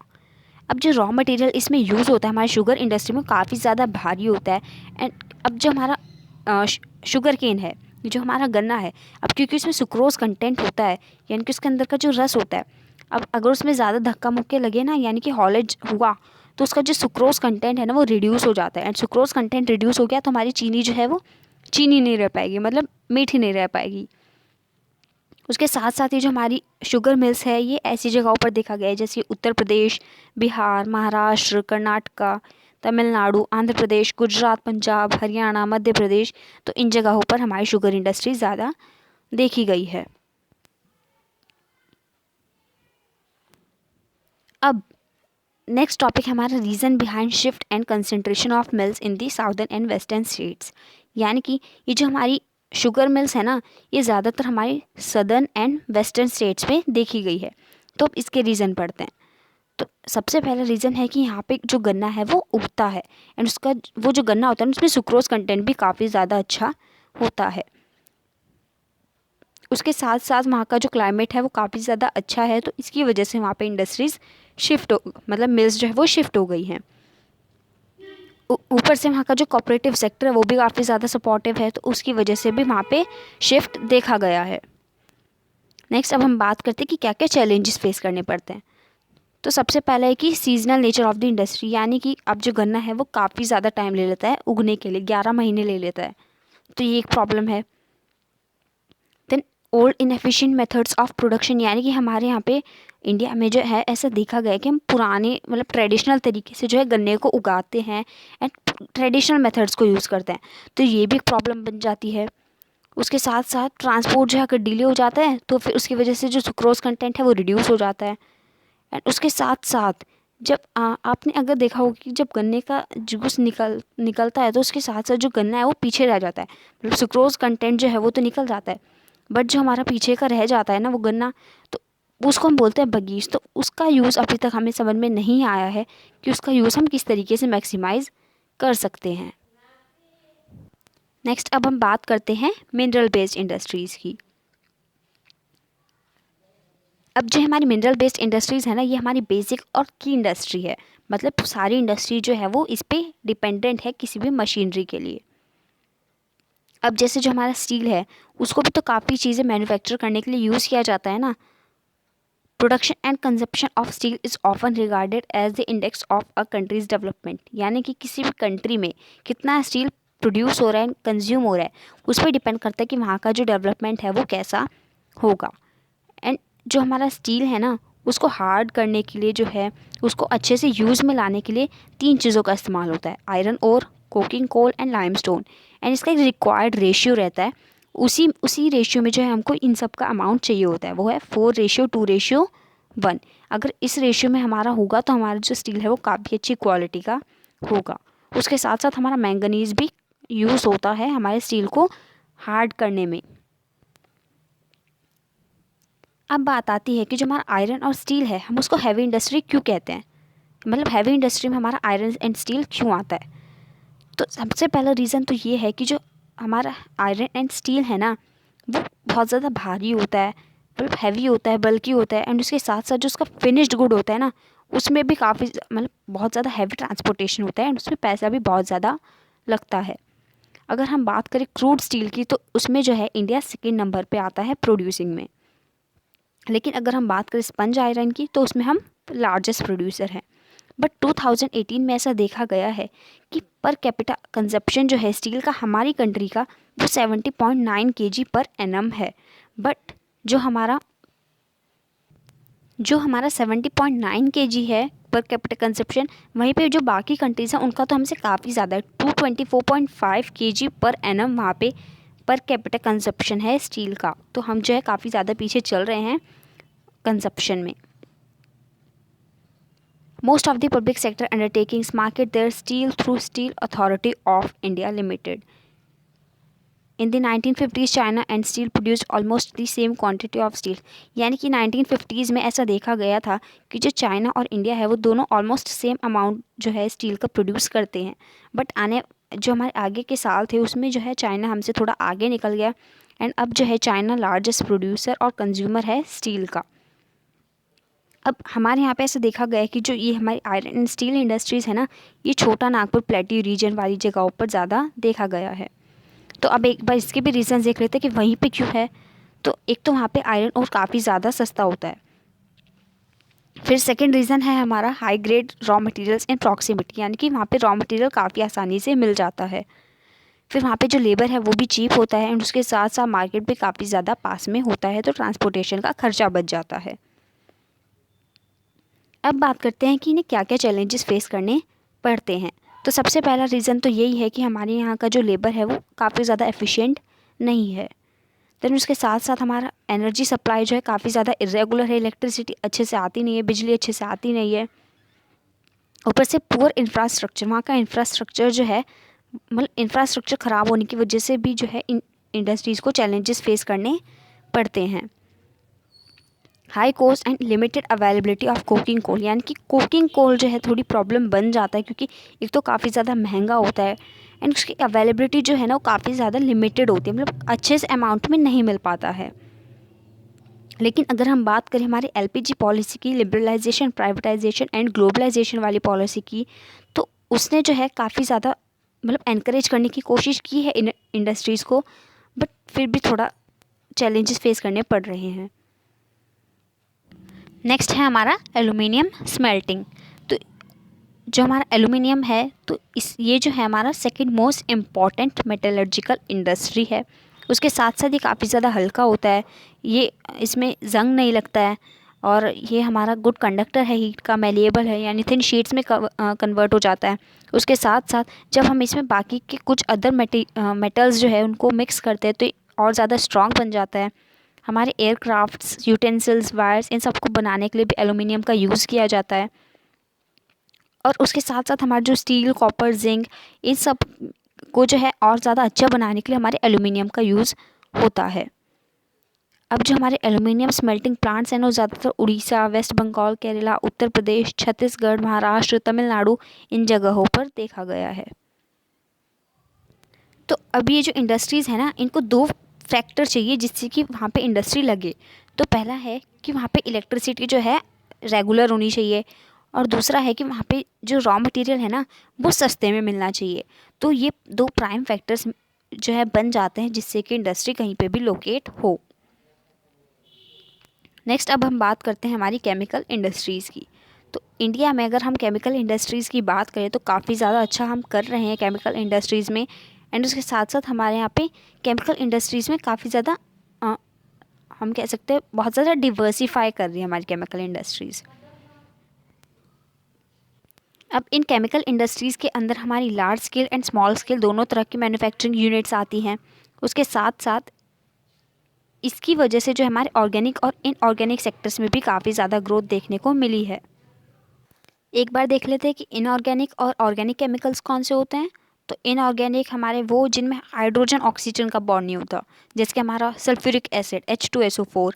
अब जो रॉ मटेरियल इसमें यूज़ होता है हमारे शुगर इंडस्ट्री में काफ़ी ज़्यादा भारी होता है एंड अब जो हमारा शुगर केन है, जो हमारा गन्ना है, अब क्योंकि उसमें सुक्रोज कंटेंट होता है यानी कि उसके अंदर का जो रस होता है, अब अगर उसमें ज़्यादा धक्का मुक्के लगे ना यानी कि हॉलेज हुआ तो उसका जो सुक्रोज कंटेंट है ना वो रिड्यूस हो जाता है एंड सुक्रोज कंटेंट रिड्यूस हो गया तो हमारी चीनी जो है वो चीनी नहीं रह पाएगी, मतलब मीठी नहीं रह पाएगी। उसके साथ साथ ही जो हमारी शुगर मिल्स है ये ऐसी जगहों पर देखा गया है जैसे उत्तर प्रदेश, बिहार, महाराष्ट्र, कर्नाटका, तमिलनाडु, आंध्र प्रदेश, गुजरात, पंजाब, हरियाणा, मध्य प्रदेश, तो इन जगहों पर हमारी शुगर इंडस्ट्री ज़्यादा देखी गई है। अब नेक्स्ट टॉपिक हमारा reason behind shift and concentration of mills in the southern and western states, यानी कि ये जो हमारी शुगर मिल्स है ना ये ज़्यादातर हमारी सदर्न एंड वेस्टर्न स्टेट्स में देखी गई है। तो अब इसके रीज़न पढ़ते हैं। तो सबसे पहला रीज़न है कि यहाँ पे जो गन्ना है वो उगता है एंड उसका वो जो गन्ना होता है उसमें सुक्रोज कंटेंट भी काफ़ी ज़्यादा अच्छा होता है। उसके साथ साथ वहाँ का जो क्लाइमेट है वो काफ़ी ज़्यादा अच्छा है, तो इसकी वजह से वहाँ पे इंडस्ट्रीज़ शिफ्ट हो मतलब मिल्स जो है वो शिफ्ट हो गई हैं। ऊपर से वहाँ का जो कोऑपरेटिव सेक्टर है वो भी काफ़ी ज़्यादा सपोर्टिव है, तो उसकी वजह से भी वहाँ पे शिफ्ट देखा गया है। नेक्स्ट अब हम बात करते हैं कि क्या क्या चैलेंजेस फेस करने पड़ते हैं। तो सबसे पहला है कि seasonal nature of the industry, यानी कि अब जो गन्ना है वो काफ़ी ज़्यादा टाइम ले लेता है उगने के लिए, 11 महीने ले लेता है, तो ये एक प्रॉब्लम है। Then old inefficient methods of production, यानी कि हमारे यहाँ पे इंडिया में जो है ऐसा देखा गया है कि हम पुराने मतलब ट्रेडिशनल तरीके से जो है गन्ने को उगाते हैं एंड ट्रेडिशनल मेथड्स को यूज़ करते हैं, तो ये भी एक प्रॉब्लम बन जाती है। उसके साथ साथ ट्रांसपोर्ट जो है अगर डिले हो जाता है तो फिर उसकी वजह से जो सुक्रोज कंटेंट है वो रिड्यूस हो जाता है। एंड उसके साथ साथ जब आपने अगर देखा होगा कि जब गन्ने का जूस निकलता है तो उसके साथ साथ जो गन्ना है वो पीछे रह जाता है, मतलब सुक्रोज कंटेंट जो है वो तो निकल जाता है, बट जो हमारा पीछे का रह जाता है ना वो गन्ना, तो उसको हम बोलते हैं बगीच। तो उसका यूज़ अभी तक हमें समझ में नहीं आया है कि उसका यूज़ हम किस तरीके से मैक्सिमाइज़ कर सकते हैं। नेक्स्ट अब हम बात करते हैं मिनरल बेस्ड इंडस्ट्रीज़ की। अब जो हमारी मिनरल बेस्ड इंडस्ट्रीज़ है ना, ये हमारी बेसिक और की इंडस्ट्री है, मतलब सारी इंडस्ट्री जो है वो इस पर डिपेंडेंट है किसी भी मशीनरी के लिए। अब जैसे जो हमारा स्टील है उसको भी तो काफ़ी चीज़ें मैन्युफैक्चर करने के लिए यूज़ किया जाता है ना। Production and consumption of steel is often regarded as the index of a country's development, यानी कि किसी भी कंट्री में कितना स्टील प्रोड्यूस हो रहा है, कंज्यूम हो रहा है, उस पर डिपेंड करता है कि वहाँ का जो डेवलपमेंट है वो कैसा होगा। एंड जो हमारा स्टील है ना उसको हार्ड करने के लिए जो है उसको अच्छे से यूज़ में लाने के लिए 3 चीज़ों का इस्तेमाल होता है, iron ore, coking coal and limestone. And इसका एक रिक्वायर्ड रेशियो रहता है, उसी रेशियो में जो है हमको इन सब का अमाउंट चाहिए होता है, वो है 4:2:1। अगर इस रेशियो में हमारा होगा तो हमारा जो स्टील है वो काफ़ी अच्छी क्वालिटी का होगा। उसके साथ साथ हमारा मैंगनीज़ भी यूज़ होता है हमारे स्टील को हार्ड करने में। अब बात आती है कि जो हमारा आयरन और स्टील है हम उसको हैवी इंडस्ट्री क्यों कहते हैं, मतलब हैवी इंडस्ट्री में हमारा आयरन एंड स्टील क्यों आता है। तो सबसे पहला रीज़न तो ये है कि जो हमारा आयरन एंड स्टील है ना वो बहुत ज़्यादा भारी होता है, मतलब हैवी होता है, बल्कि होता है। एंड उसके साथ साथ जो उसका फिनिश्ड गुड होता है ना उसमें भी काफ़ी मतलब बहुत ज़्यादा हैवी ट्रांसपोर्टेशन होता है एंड उसमें पैसा भी बहुत ज़्यादा लगता है। अगर हम बात करें क्रूड स्टील की तो उसमें जो है इंडिया सेकेंड नंबर पे आता है प्रोड्यूसिंग में। लेकिन अगर हम बात करें स्पंज आयरन की तो उसमें हम लार्जेस्ट प्रोड्यूसर हैं। बट 2018 में ऐसा देखा गया है कि पर कैपिटा कंजप्शन जो है स्टील का हमारी कंट्री का वो 70.9 kg पर एनम है। बट जो हमारा 70.9 kg है पर कैपिटा कंजप्शन, वहीं पे जो बाकी कंट्रीज़ हैं उनका तो हमसे काफ़ी ज़्यादा है, 224.5 kg पर एनम वहाँ पे पर कैपिटा कंजप्शन है स्टील का। तो हम जो है काफ़ी ज़्यादा पीछे चल रहे हैं कंजप्शन में। Most of the public sector undertakings market their steel through Steel Authority of India Limited. In the 1950s, China and steel produced almost the same quantity of steel. यानी कि 1950s में ऐसा देखा गया था कि जो चाइना और इंडिया है वो दोनों ऑलमोस्ट सेम अमाउंट जो है स्टील का प्रोड्यूस करते हैं। बट जो हमारे आगे के साल थे उसमें जो है चाइना हमसे थोड़ा आगे निकल गया एंड अब जो है चाइना लार्जेस्ट प्रोड्यूसर और कंज्यूमर है स्टील का। अब हमारे यहाँ पे ऐसा देखा गया है कि जो ये हमारी आयरन एंड स्टील इंडस्ट्रीज़ है ना ये छोटा नागपुर प्लेट्यू रीजन वाली जगहों पर ज़्यादा देखा गया है। तो अब एक बार इसके भी रीज़न देख लेते हैं कि वहीं पे क्यों है। तो एक तो वहाँ पे आयरन और काफ़ी ज़्यादा सस्ता होता है। फिर सेकंड रीज़न है हमारा high grade raw materials in proximity, यानी कि वहाँ पे रॉ मटेरियल काफ़ी आसानी से मिल जाता है। फिर वहाँ पे जो लेबर है वो भी चीप होता है एंड उसके साथ साथ मार्केट भी काफ़ी ज़्यादा पास में होता है, तो ट्रांसपोर्टेशन का खर्चा बच जाता है। अब बात करते हैं कि इन्हें क्या क्या चैलेंजेस फेस करने पड़ते हैं। तो सबसे पहला रीज़न तो यही है कि हमारे यहाँ का जो लेबर है वो काफ़ी ज़्यादा एफिशिएंट नहीं है। देन उसके साथ साथ हमारा एनर्जी सप्लाई जो है काफ़ी ज़्यादा इरेगुलर है, इलेक्ट्रिसिटी अच्छे से आती नहीं है, बिजली अच्छे से आती नहीं है। ऊपर से पुअर इंफ्रास्ट्रक्चर, वहाँ का इंफ्रास्ट्रक्चर जो है मतलब इंफ्रास्ट्रक्चर ख़राब होने की वजह से भी जो है इन इंडस्ट्रीज़ को चैलेंजेस फेस करने पड़ते हैं। High cost and limited availability of coking coal, यानी कि कोकिंग कोल जो है थोड़ी प्रॉब्लम बन जाता है क्योंकि एक तो काफ़ी ज़्यादा महंगा होता है एंड उसकी अवेलेबिलिटी जो है ना वो काफ़ी ज़्यादा लिमिटेड होती है, मतलब अच्छे से अमाउंट में नहीं मिल पाता है। लेकिन अगर हम बात करें हमारी एलपीजी पॉलिसी की, लिबरलाइजेशन, प्राइवेटाइजेशन एंड ग्लोबलाइजेशन वाली पॉलिसी की, तो उसने जो है काफ़ी ज़्यादा मतलब एनकरेज करने की कोशिश की है इंडस्ट्रीज़ को, बट फिर भी थोड़ा चैलेंजेस फेस करने पड़ रहे हैं। नेक्स्ट है हमारा एलुमिनियम स्मेल्टिंग। तो जो हमारा एलुमिनियम है तो ये जो है हमारा second most important metallurgical industry है उसके साथ साथ ये काफ़ी ज़्यादा हल्का होता है, ये इसमें जंग नहीं लगता है, और ये हमारा गुड कंडक्टर है हीट का, मेलिएबल है यानी थिन शीट्स में कन्वर्ट हो जाता है। उसके साथ साथ जब हम इसमें बाकी के कुछ अदर मेटल्स जो है उनको मिक्स करते हैं तो ये और ज़्यादा स्ट्रॉन्ग बन जाता है। हमारे एयरक्राफ्ट्स, यूटेंसिल्स, वायर्स, इन सबको बनाने के लिए भी एलुमिनियम का यूज़ किया जाता है। और उसके साथ साथ हमारा जो स्टील, कॉपर, जिंक, इन सब को जो है और ज़्यादा अच्छा बनाने के लिए हमारे एलुमिनियम का यूज़ होता है। अब जो हमारे एलुमिनियम स्मेल्टिंग प्लांट्स हैं वो ज़्यादातर उड़ीसा, वेस्ट बंगाल, केरला, उत्तर प्रदेश, छत्तीसगढ़, महाराष्ट्र, तमिलनाडु, इन जगहों पर देखा गया है। तो अब ये जो इंडस्ट्रीज़ है ना, इनको दो फैक्टर चाहिए जिससे कि वहाँ पे इंडस्ट्री लगे। तो पहला है कि वहाँ पे इलेक्ट्रिसिटी जो है रेगुलर होनी चाहिए, और दूसरा है कि वहाँ पे जो रॉ मटेरियल है ना वो सस्ते में मिलना चाहिए। तो ये दो प्राइम फैक्टर्स जो है बन जाते हैं जिससे कि इंडस्ट्री कहीं पे भी लोकेट हो। नेक्स्ट अब हम बात करते हैं हमारी केमिकल इंडस्ट्रीज़ की। तो इंडिया में अगर हम केमिकल इंडस्ट्रीज़ की बात करें तो काफ़ी ज़्यादा अच्छा हम कर रहे हैं केमिकल इंडस्ट्रीज़ में। एंड उसके साथ साथ हमारे यहाँ पे केमिकल इंडस्ट्रीज़ में काफ़ी ज़्यादा हम कह सकते हैं बहुत ज़्यादा डिवर्सिफाई कर रही है हमारी केमिकल इंडस्ट्रीज़। अब इन केमिकल इंडस्ट्रीज़ के अंदर हमारी large scale and small scale दोनों तरह की मैन्युफैक्चरिंग यूनिट्स आती हैं। उसके साथ साथ इसकी वजह से जो हमारे ऑर्गेनिक और इनऑर्गेनिक सेक्टर्स में भी काफ़ी ज़्यादा ग्रोथ देखने को मिली है। एक बार देख लेते हैं कि इनऑर्गेनिक और ऑर्गेनिक केमिकल्स कौन से होते हैं। तो इनऑर्गेनिक हमारे वो जिनमें हाइड्रोजन ऑक्सीजन का बॉन्ड नहीं होता, जैसे कि हमारा सल्फ्यूरिक एसिड H2SO4।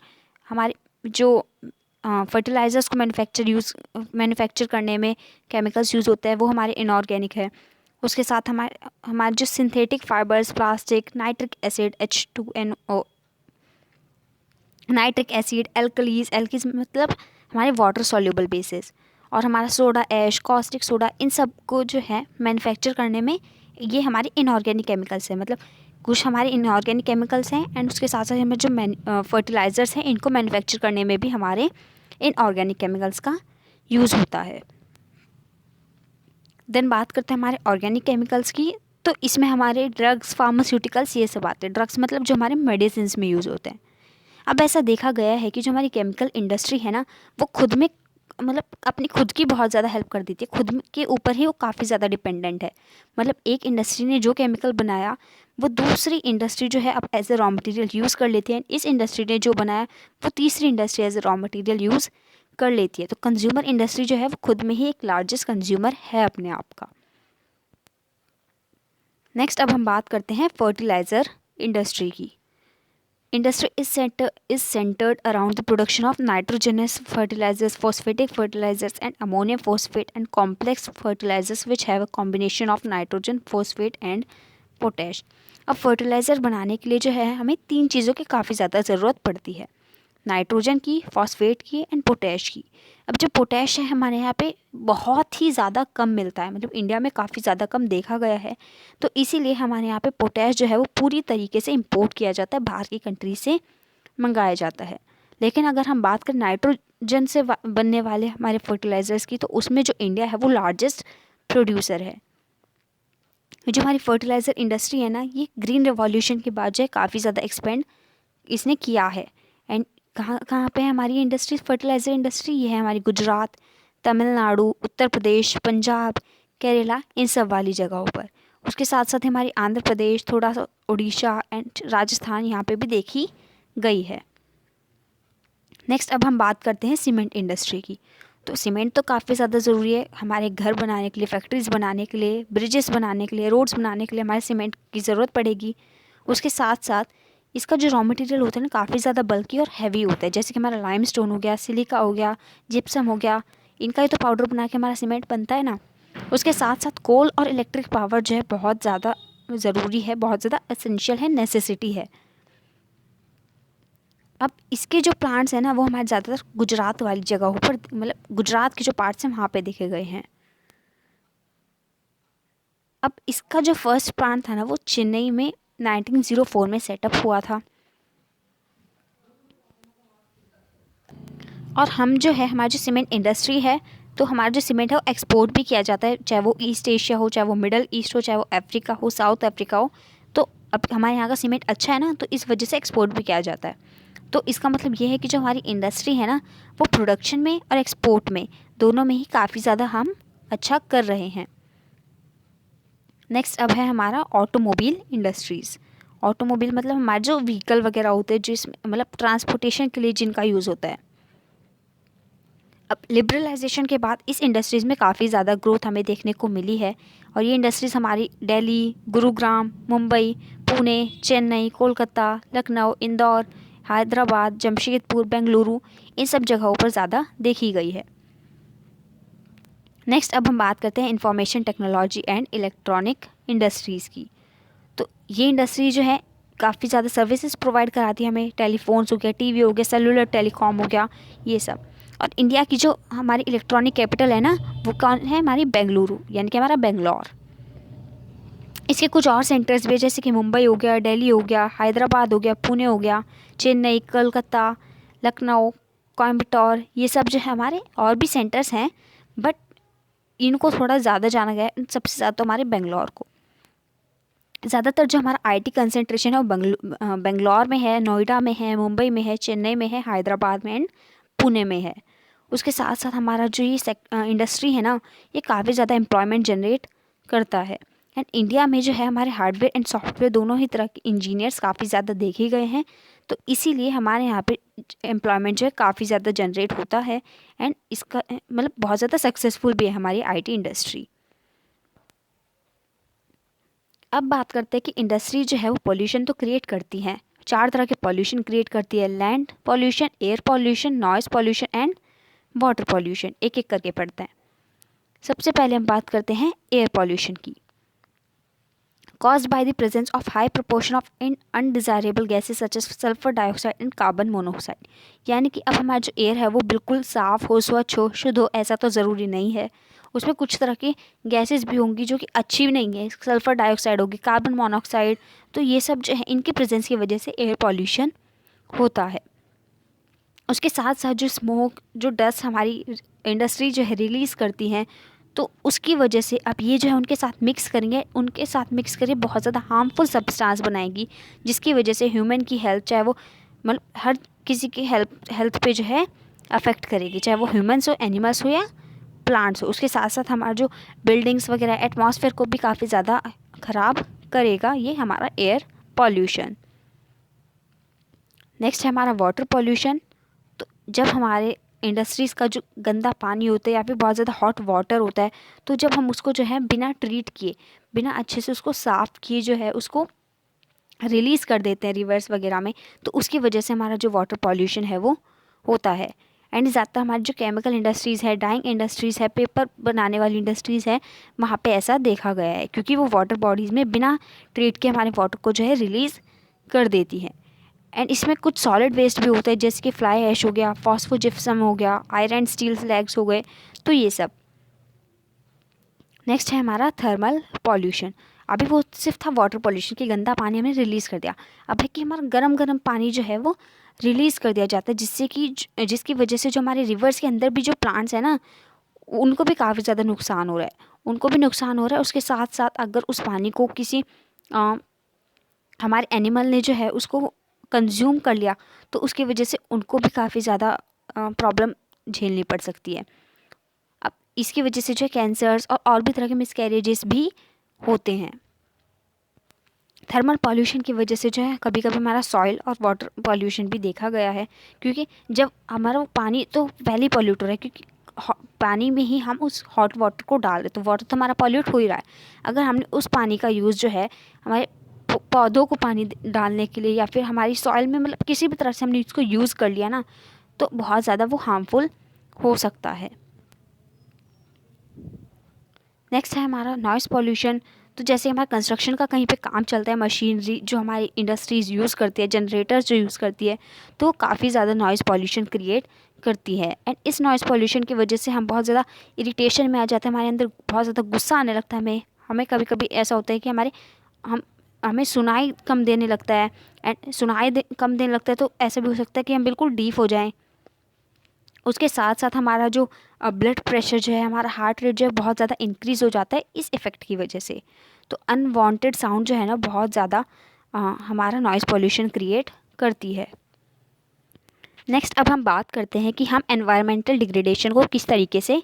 हमारे जो फर्टिलाइज़र्स को मैन्युफैक्चर करने में केमिकल्स यूज़ होते हैं वो हमारे इनऑर्गेनिक है। उसके साथ हमारे जो synthetic fibres, plastic, nitric acid H2NO, nitric acid, एल्कीज मतलब हमारे वाटर सॉल्युबल बेसिस, और हमारा सोडा ऐश, कॉस्टिक सोडा, इन सब को जो है मैन्युफैक्चर करने में ये हमारे इनऑर्गेनिक केमिकल्स हैं। मतलब कुछ हमारे इनऑर्गेनिक केमिकल्स हैं एंड उसके साथ साथ हमें जो फर्टिलाइज़र्स हैं इनको मैन्युफैक्चर करने में भी हमारे इनऑर्गेनिक केमिकल्स का यूज़ होता है। देन बात करते हैं हमारे ऑर्गेनिक केमिकल्स की। तो इसमें हमारे ड्रग्स, फार्मास्यूटिकल्स, ये सब आते हैं। ड्रग्स मतलब जो हमारे मेडिसिन में यूज़ होते हैं। अब ऐसा देखा गया है कि जो हमारी केमिकल इंडस्ट्री है ना वो खुद में मतलब अपनी खुद की बहुत ज़्यादा हेल्प कर देती है, खुद के ऊपर ही वो काफ़ी ज़्यादा डिपेंडेंट है। मतलब एक इंडस्ट्री ने जो केमिकल बनाया वो दूसरी इंडस्ट्री जो है अब as a raw material use कर लेती है। इस इंडस्ट्री ने जो बनाया वो तीसरी industry as a raw material use कर लेती है। तो कंज्यूमर इंडस्ट्री जो है वो खुद में ही एक लार्जेस्ट कंज्यूमर है अपने आप का। नेक्स्ट अब हम बात करते हैं फर्टिलाइज़र इंडस्ट्री की। Industry is centered around the production of nitrogenous fertilizers, phosphatic fertilizers, and ammonium phosphate and complex fertilizers which have a combination of nitrogen, phosphate and potash. अब फर्टिलाइज़र बनाने के लिए जो है हमें तीन चीज़ों की काफ़ी ज़्यादा ज़रूरत पड़ती है, नाइट्रोजन की, फॉस्फेट की एंड पोटैश की। अब जो पोटैश है हमारे यहाँ पे बहुत ही ज़्यादा कम मिलता है, मतलब इंडिया में काफ़ी ज़्यादा कम देखा गया है। तो इसीलिए हमारे यहाँ पे पोटैश जो है वो पूरी तरीके से इंपोर्ट किया जाता है, बाहर की कंट्री से मंगाया जाता है। लेकिन अगर हम बात करें नाइट्रोजन से बनने वाले हमारे फर्टिलाइज़र्स की, तो उसमें जो इंडिया है वो लार्जेस्ट प्रोड्यूसर है। जो हमारी फर्टिलाइज़र इंडस्ट्री है ना ये ग्रीन रेवोल्यूशन के बाद जो है काफ़ी ज़्यादा एक्सपेंड इसने किया है। एंड कहाँ कहाँ पे है हमारी इंडस्ट्री, फर्टिलाइज़र इंडस्ट्री? ये है हमारी गुजरात, तमिलनाडु, उत्तर प्रदेश, पंजाब, केरला, इन सब वाली जगहों पर। उसके साथ साथ हमारी आंध्र प्रदेश, थोड़ा सा उड़ीसा एंड राजस्थान यहाँ पे भी देखी गई है। नेक्स्ट अब हम बात करते हैं सीमेंट इंडस्ट्री की। तो सीमेंट तो काफ़ी ज़्यादा ज़रूरी है हमारे घर बनाने के लिए, फैक्ट्रीज़ बनाने के लिए, ब्रिजेस बनाने के लिए, रोड्स बनाने के लिए हमारे सीमेंट की ज़रूरत पड़ेगी। उसके साथ साथ इसका जो रॉ मटेरियल होता है ना काफ़ी ज़्यादा बल्की और हैवी होता है, जैसे कि हमारा लाइमस्टोन हो गया, सिलिका हो गया, जिप्सम हो गया, इनका ही तो पाउडर बना के हमारा सीमेंट बनता है ना। उसके साथ साथ कोल और इलेक्ट्रिक पावर जो है बहुत ज़्यादा ज़रूरी है, बहुत ज़्यादा एसेंशियल है, नेसेसिटी है। अब इसके जो प्लांट्स हैं ना वो हमारे ज़्यादातर गुजरात वाली जगहों पर, मतलब गुजरात के जो पार्ट्स हैं वहाँ पे देखे गए हैं। अब इसका जो फर्स्ट प्लांट था ना वो चेन्नई में 1904 में सेटअप हुआ था। और हम जो है हमारी जो सीमेंट इंडस्ट्री है तो हमारा जो सीमेंट है वो एक्सपोर्ट भी किया जाता है, चाहे वो ईस्ट एशिया हो, चाहे वो मिडल ईस्ट हो, चाहे वो अफ्रीका हो, साउथ अफ्रीका हो। तो अब हमारे यहाँ का सीमेंट अच्छा है ना, तो इस वजह से एक्सपोर्ट भी किया जाता है। तो इसका मतलब ये है कि जो हमारी इंडस्ट्री है ना, वो प्रोडक्शन में और एक्सपोर्ट में दोनों में ही काफ़ी ज़्यादा हम अच्छा कर रहे हैं। नेक्स्ट अब है हमारा ऑटोमोबाइल इंडस्ट्रीज़। ऑटोमोबाइल मतलब हमारे जो व्हीकल वगैरह होते हैं, जिसमें मतलब ट्रांसपोर्टेशन के लिए जिनका यूज़ होता है। अब लिबरलाइजेशन के बाद इस इंडस्ट्रीज़ में काफ़ी ज़्यादा ग्रोथ हमें देखने को मिली है, और ये इंडस्ट्रीज़ हमारी दिल्ली, गुरुग्राम, मुंबई, पुणे, चेन्नई, कोलकाता, लखनऊ, इंदौर, हैदराबाद, जमशेदपुर, बेंगलुरु, इन सब जगहों पर ज़्यादा देखी गई है। नेक्स्ट अब हम बात करते हैं information technology and electronic industries की। तो ये इंडस्ट्री जो है काफ़ी ज़्यादा सर्विसेज प्रोवाइड कराती है हमें, टेलीफोन्स हो गया, टीवी हो गया, सेलुलर टेलीकॉम हो गया, ये सब। और इंडिया की जो हमारी इलेक्ट्रॉनिक कैपिटल है ना, वो कौन है? हमारी बेंगलुरु, यानी कि हमारा बेंगलोर। इसके कुछ और सेंटर्स भी, जैसे कि मुंबई हो गया, दिल्ली हो गया, हैदराबाद हो गया, पुणे हो गया, चेन्नई, कलकत्ता, लखनऊ, कोयम्बटूर, ये सब जो है हमारे और भी सेंटर्स हैं, बट इनको थोड़ा ज़्यादा जाना गया है, सबसे ज़्यादा तो हमारे बेंगलोर को। ज़्यादातर जो हमारा आईटी कंसंट्रेशन है वो बेंगलोर में है, नोएडा में है, मुंबई में है, चेन्नई में है, हैदराबाद में एंड पुणे में है। उसके साथ साथ हमारा जो ये इंडस्ट्री है ना, ये काफ़ी ज़्यादा एम्प्लॉयमेंट जनरेट करता है। एंड इंडिया में जो है हमारे हार्डवेयर एंड सॉफ्टवेयर दोनों ही तरह के इंजीनियर्स काफ़ी ज़्यादा देखे गए हैं, तो इसीलिए हमारे यहाँ पे एम्प्लॉयमेंट जो है काफ़ी ज़्यादा जनरेट होता है, एंड इसका मतलब बहुत ज़्यादा सक्सेसफुल भी है हमारी आईटी इंडस्ट्री। अब बात करते हैं कि इंडस्ट्री जो है वो पोल्यूशन तो क्रिएट करती है। 4 तरह के पोल्यूशन क्रिएट करती है: land pollution, air pollution, noise pollution and water pollution. एक एक करके पढ़ते हैं। सबसे पहले हम बात करते हैं एयर पोल्यूशन की। caused by the presence of high proportion of undesirable gases such as sulfur dioxide and carbon monoxide। यानी कि अब हमारा जो एयर है वो बिल्कुल साफ़ हो, स्वच्छ हो, शुद्ध हो, ऐसा तो ज़रूरी नहीं है। उसमें कुछ तरह की गैसेस भी होंगी जो कि अच्छी भी नहीं है। सल्फ़र डाइऑक्साइड होगी, कार्बन मोनोऑक्साइड, तो ये सब जो है इनकी प्रेजेंस की वजह से एयर पॉल्यूशन होता है। उसके साथ साथ जो स्मोक, जो डस्ट हमारी इंडस्ट्री जो है रिलीज़ करती हैं, तो उसकी वजह से अब ये जो है उनके साथ मिक्स करेंगे, उनके साथ मिक्स करके बहुत ज़्यादा हार्मफुल सब्सटेंस बनाएगी, जिसकी वजह से ह्यूमन की हेल्थ, चाहे वो मतलब हर किसी की हेल्थ पे जो है अफेक्ट करेगी, चाहे वो ह्यूमन्स हो, एनिमल्स हो या प्लांट्स हो। उसके साथ साथ हमारा जो बिल्डिंग्स वगैरह, एटमॉस्फेयर को भी काफ़ी ज़्यादा ख़राब करेगा ये हमारा एयर पॉल्यूशन। नेक्स्ट है हमारा वाटर पॉल्यूशन। तो जब हमारे इंडस्ट्रीज़ का जो गंदा पानी होता है या फिर बहुत ज़्यादा हॉट वाटर होता है, तो जब हम उसको जो है बिना ट्रीट किए, बिना अच्छे से उसको साफ़ किए जो है उसको रिलीज़ कर देते हैं रिवर्स वगैरह में, तो उसकी वजह से हमारा जो वाटर पॉल्यूशन है वो होता है। एंड ज़्यादातर हमारी जो केमिकल इंडस्ट्रीज़ है, डाइंग इंडस्ट्रीज़ है, पेपर बनाने वाली इंडस्ट्रीज़ है, वहाँ पे ऐसा देखा गया है, क्योंकि वो वाटर बॉडीज़ में बिना ट्रीट के हमारे वाटर को जो है रिलीज़ कर देती है। एंड इसमें कुछ सॉलिड वेस्ट भी होता है, जैसे कि फ्लाई ऐश हो गया, फॉस्फोजिप्सम हो गया, आयरन स्टील स्लैग्स हो गए, तो ये सब। नेक्स्ट है हमारा थर्मल पॉल्यूशन। अभी वो सिर्फ था वाटर पॉल्यूशन कि गंदा पानी हमने रिलीज़ कर दिया। अब है कि हमारा गर्म गर्म पानी जो है वो रिलीज़ कर दिया जाता है, जिसकी वजह से जो हमारे रिवर्स के अंदर भी जो प्लांट्स हैं ना, उनको भी काफ़ी ज़्यादा नुकसान हो रहा है, उनको भी नुकसान हो रहा है। उसके साथ साथ अगर उस पानी को किसी हमारे एनिमल ने जो है उसको कंज्यूम कर लिया, तो उसकी वजह से उनको भी काफ़ी ज़्यादा प्रॉब्लम झेलनी पड़ सकती है। अब इसकी वजह से जो है कैंसर्स और भी तरह के मिसकैरेजेस भी होते हैं। थर्मल पॉल्यूशन की वजह से जो है कभी कभी हमारा सॉइल और वाटर पॉल्यूशन भी देखा गया है, क्योंकि जब हमारा वो पानी तो पहले ही पॉल्यूट हो रहा है, क्योंकि पानी में ही हम उस हॉट वाटर को डाल रहे, तो वाटर तो हमारा पॉल्यूट हो ही रहा है। अगर हमने उस पानी का यूज़ जो है हमारे पौधों को पानी डालने के लिए या फिर हमारी सॉइल में, मतलब किसी भी तरह से हमने इसको यूज़ कर लिया ना, तो बहुत ज़्यादा वो हार्मफुल हो सकता है। नेक्स्ट है हमारा नॉइज़ पॉल्यूशन। तो जैसे हमारा कंस्ट्रक्शन का कहीं पे काम चलता है, मशीनरी जो हमारी इंडस्ट्रीज़ यूज़ करती है, जनरेटर्स जो यूज़ करती है, तो काफ़ी ज़्यादा नॉइज़ पॉल्यूशन क्रिएट करती है। एंड इस नॉइज़ पॉल्यूशन की वजह से हम बहुत ज़्यादा इरिटेशन में आ जाते हैं, हमारे अंदर बहुत ज़्यादा गुस्सा आने लगता है। हमें कभी कभी ऐसा होता है कि हमें सुनाई कम देने लगता है, एंड कम देने लगता है, तो ऐसा भी हो सकता है कि हम बिल्कुल डीफ हो जाएं। उसके साथ साथ हमारा जो ब्लड प्रेशर जो है, हमारा हार्ट रेट जो है बहुत ज़्यादा इंक्रीज़ हो जाता है इस इफ़ेक्ट की वजह से। तो अनवांटेड साउंड जो है ना बहुत ज़्यादा हमारा नॉइज़ पॉल्यूशन क्रिएट करती है। नेक्स्ट अब हम बात करते हैं कि हम एनवायरमेंटल डिग्रेडेशन को किस तरीके से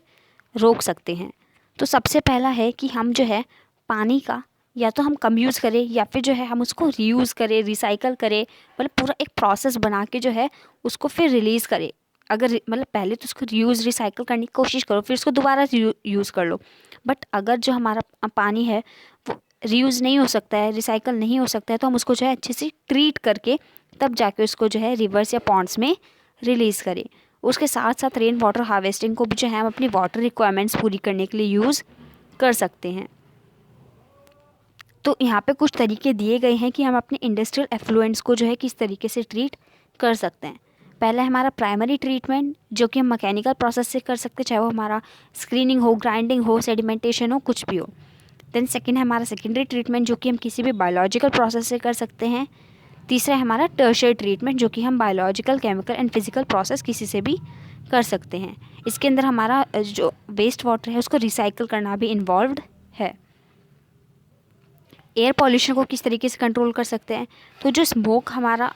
रोक सकते हैं। तो सबसे पहला है कि हम जो है पानी का या तो हम कम यूज़ करें या फिर जो है हम उसको रीयूज़ करें, रिसाइकल करें, मतलब पूरा एक प्रोसेस बना के जो है उसको फिर रिलीज़ करें। अगर मतलब पहले तो उसको रीयूज़ रिसाइकल करने की कोशिश करो, फिर उसको दोबारा यूज़ कर लो। बट अगर जो हमारा पानी है वो रीयूज़ नहीं हो सकता है, रिसाइकल नहीं हो सकता है, तो हम उसको जो है अच्छे से ट्रीट करके तब जाके उसको जो है रिवर्स या पॉन्ड्स में रिलीज़ करें। उसके साथ साथ रेन वाटर हार्वेस्टिंग को भी जो है हम अपनी वाटर रिक्वायरमेंट्स पूरी करने के लिए यूज़ कर सकते हैं। तो यहाँ पे कुछ तरीके दिए गए हैं कि हम अपने इंडस्ट्रियल एफ्लुएंट्स को जो है किस तरीके से ट्रीट कर सकते हैं। पहला है हमारा प्राइमरी ट्रीटमेंट, जो कि हम मैकेनिकल प्रोसेस से कर सकते हैं, चाहे वो हमारा स्क्रीनिंग हो, ग्राइंडिंग हो, सेडिमेंटेशन हो, कुछ भी हो। देन सेकेंड है हमारा सेकेंडरी ट्रीटमेंट, जो कि हम किसी भी बायोलॉजिकल प्रोसेस से कर सकते हैं। तीसरा है हमारा टर्शियरी ट्रीटमेंट, जो कि हम biological, chemical and physical process किसी से भी कर सकते हैं। इसके अंदर हमारा जो वेस्ट वाटर है उसको रिसाइकल करना भी इन्वॉल्व्ड है। एयर पॉल्यूशन को किस तरीके से कंट्रोल कर सकते हैं, तो जो स्मोक हमारा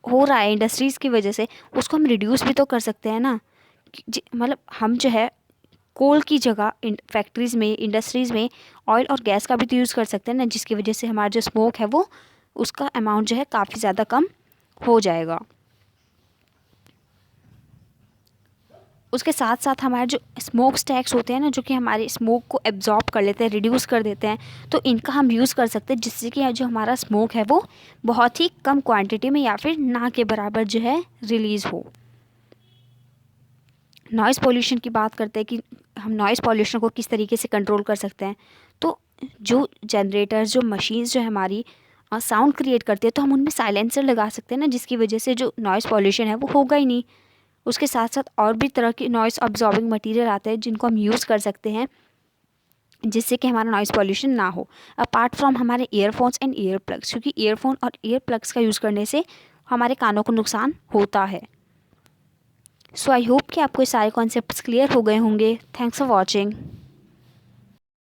हो रहा है इंडस्ट्रीज़ की वजह से उसको हम रिड्यूस भी तो कर सकते हैं ना। मतलब हम जो है कोल की जगह फैक्ट्रीज़ में, इंडस्ट्रीज़ में ऑयल और गैस का भी तो यूज़ कर सकते हैं ना, जिसकी वजह से हमारा जो स्मोक है वो उसका अमाउंट जो है काफ़ी ज़्यादा कम हो जाएगा। उसके साथ साथ हमारे जो स्मोक स्टैक्स होते हैं ना, जो कि हमारे स्मोक को एब्जॉर्ब कर लेते हैं, रिड्यूस कर देते हैं, तो इनका हम यूज़ कर सकते हैं, जिससे कि जो हमारा स्मोक है वो बहुत ही कम क्वांटिटी में या फिर ना के बराबर जो है रिलीज़ हो। नॉइज़ पॉल्यूशन की बात करते हैं कि हम नॉइज़ पॉल्यूशन को किस तरीके से कंट्रोल कर सकते हैं। तो जो जनरेटर्स, जो मशीन्स जो हमारी साउंड क्रिएट करती है, तो हम उनमें साइलेंसर लगा सकते हैं ना, जिसकी वजह से जो नॉइज़ पॉल्यूशन है वो होगा ही नहीं। उसके साथ साथ और भी तरह के नॉइज़ अब्जॉर्बिंग मटेरियल आते हैं जिनको हम यूज़ कर सकते हैं, जिससे कि हमारा नॉइज़ पॉल्यूशन ना हो। अपार्ट फ्रॉम हमारे ईयरफोन्स एंड ईयर प्लग्स, क्योंकि ईयरफोन और ईयर प्लग्स का यूज़ करने से हमारे कानों को नुकसान होता है। सो आई होप कि आपको ये सारे कॉन्सेप्ट्स क्लियर हो गए होंगे। Thanks for watching.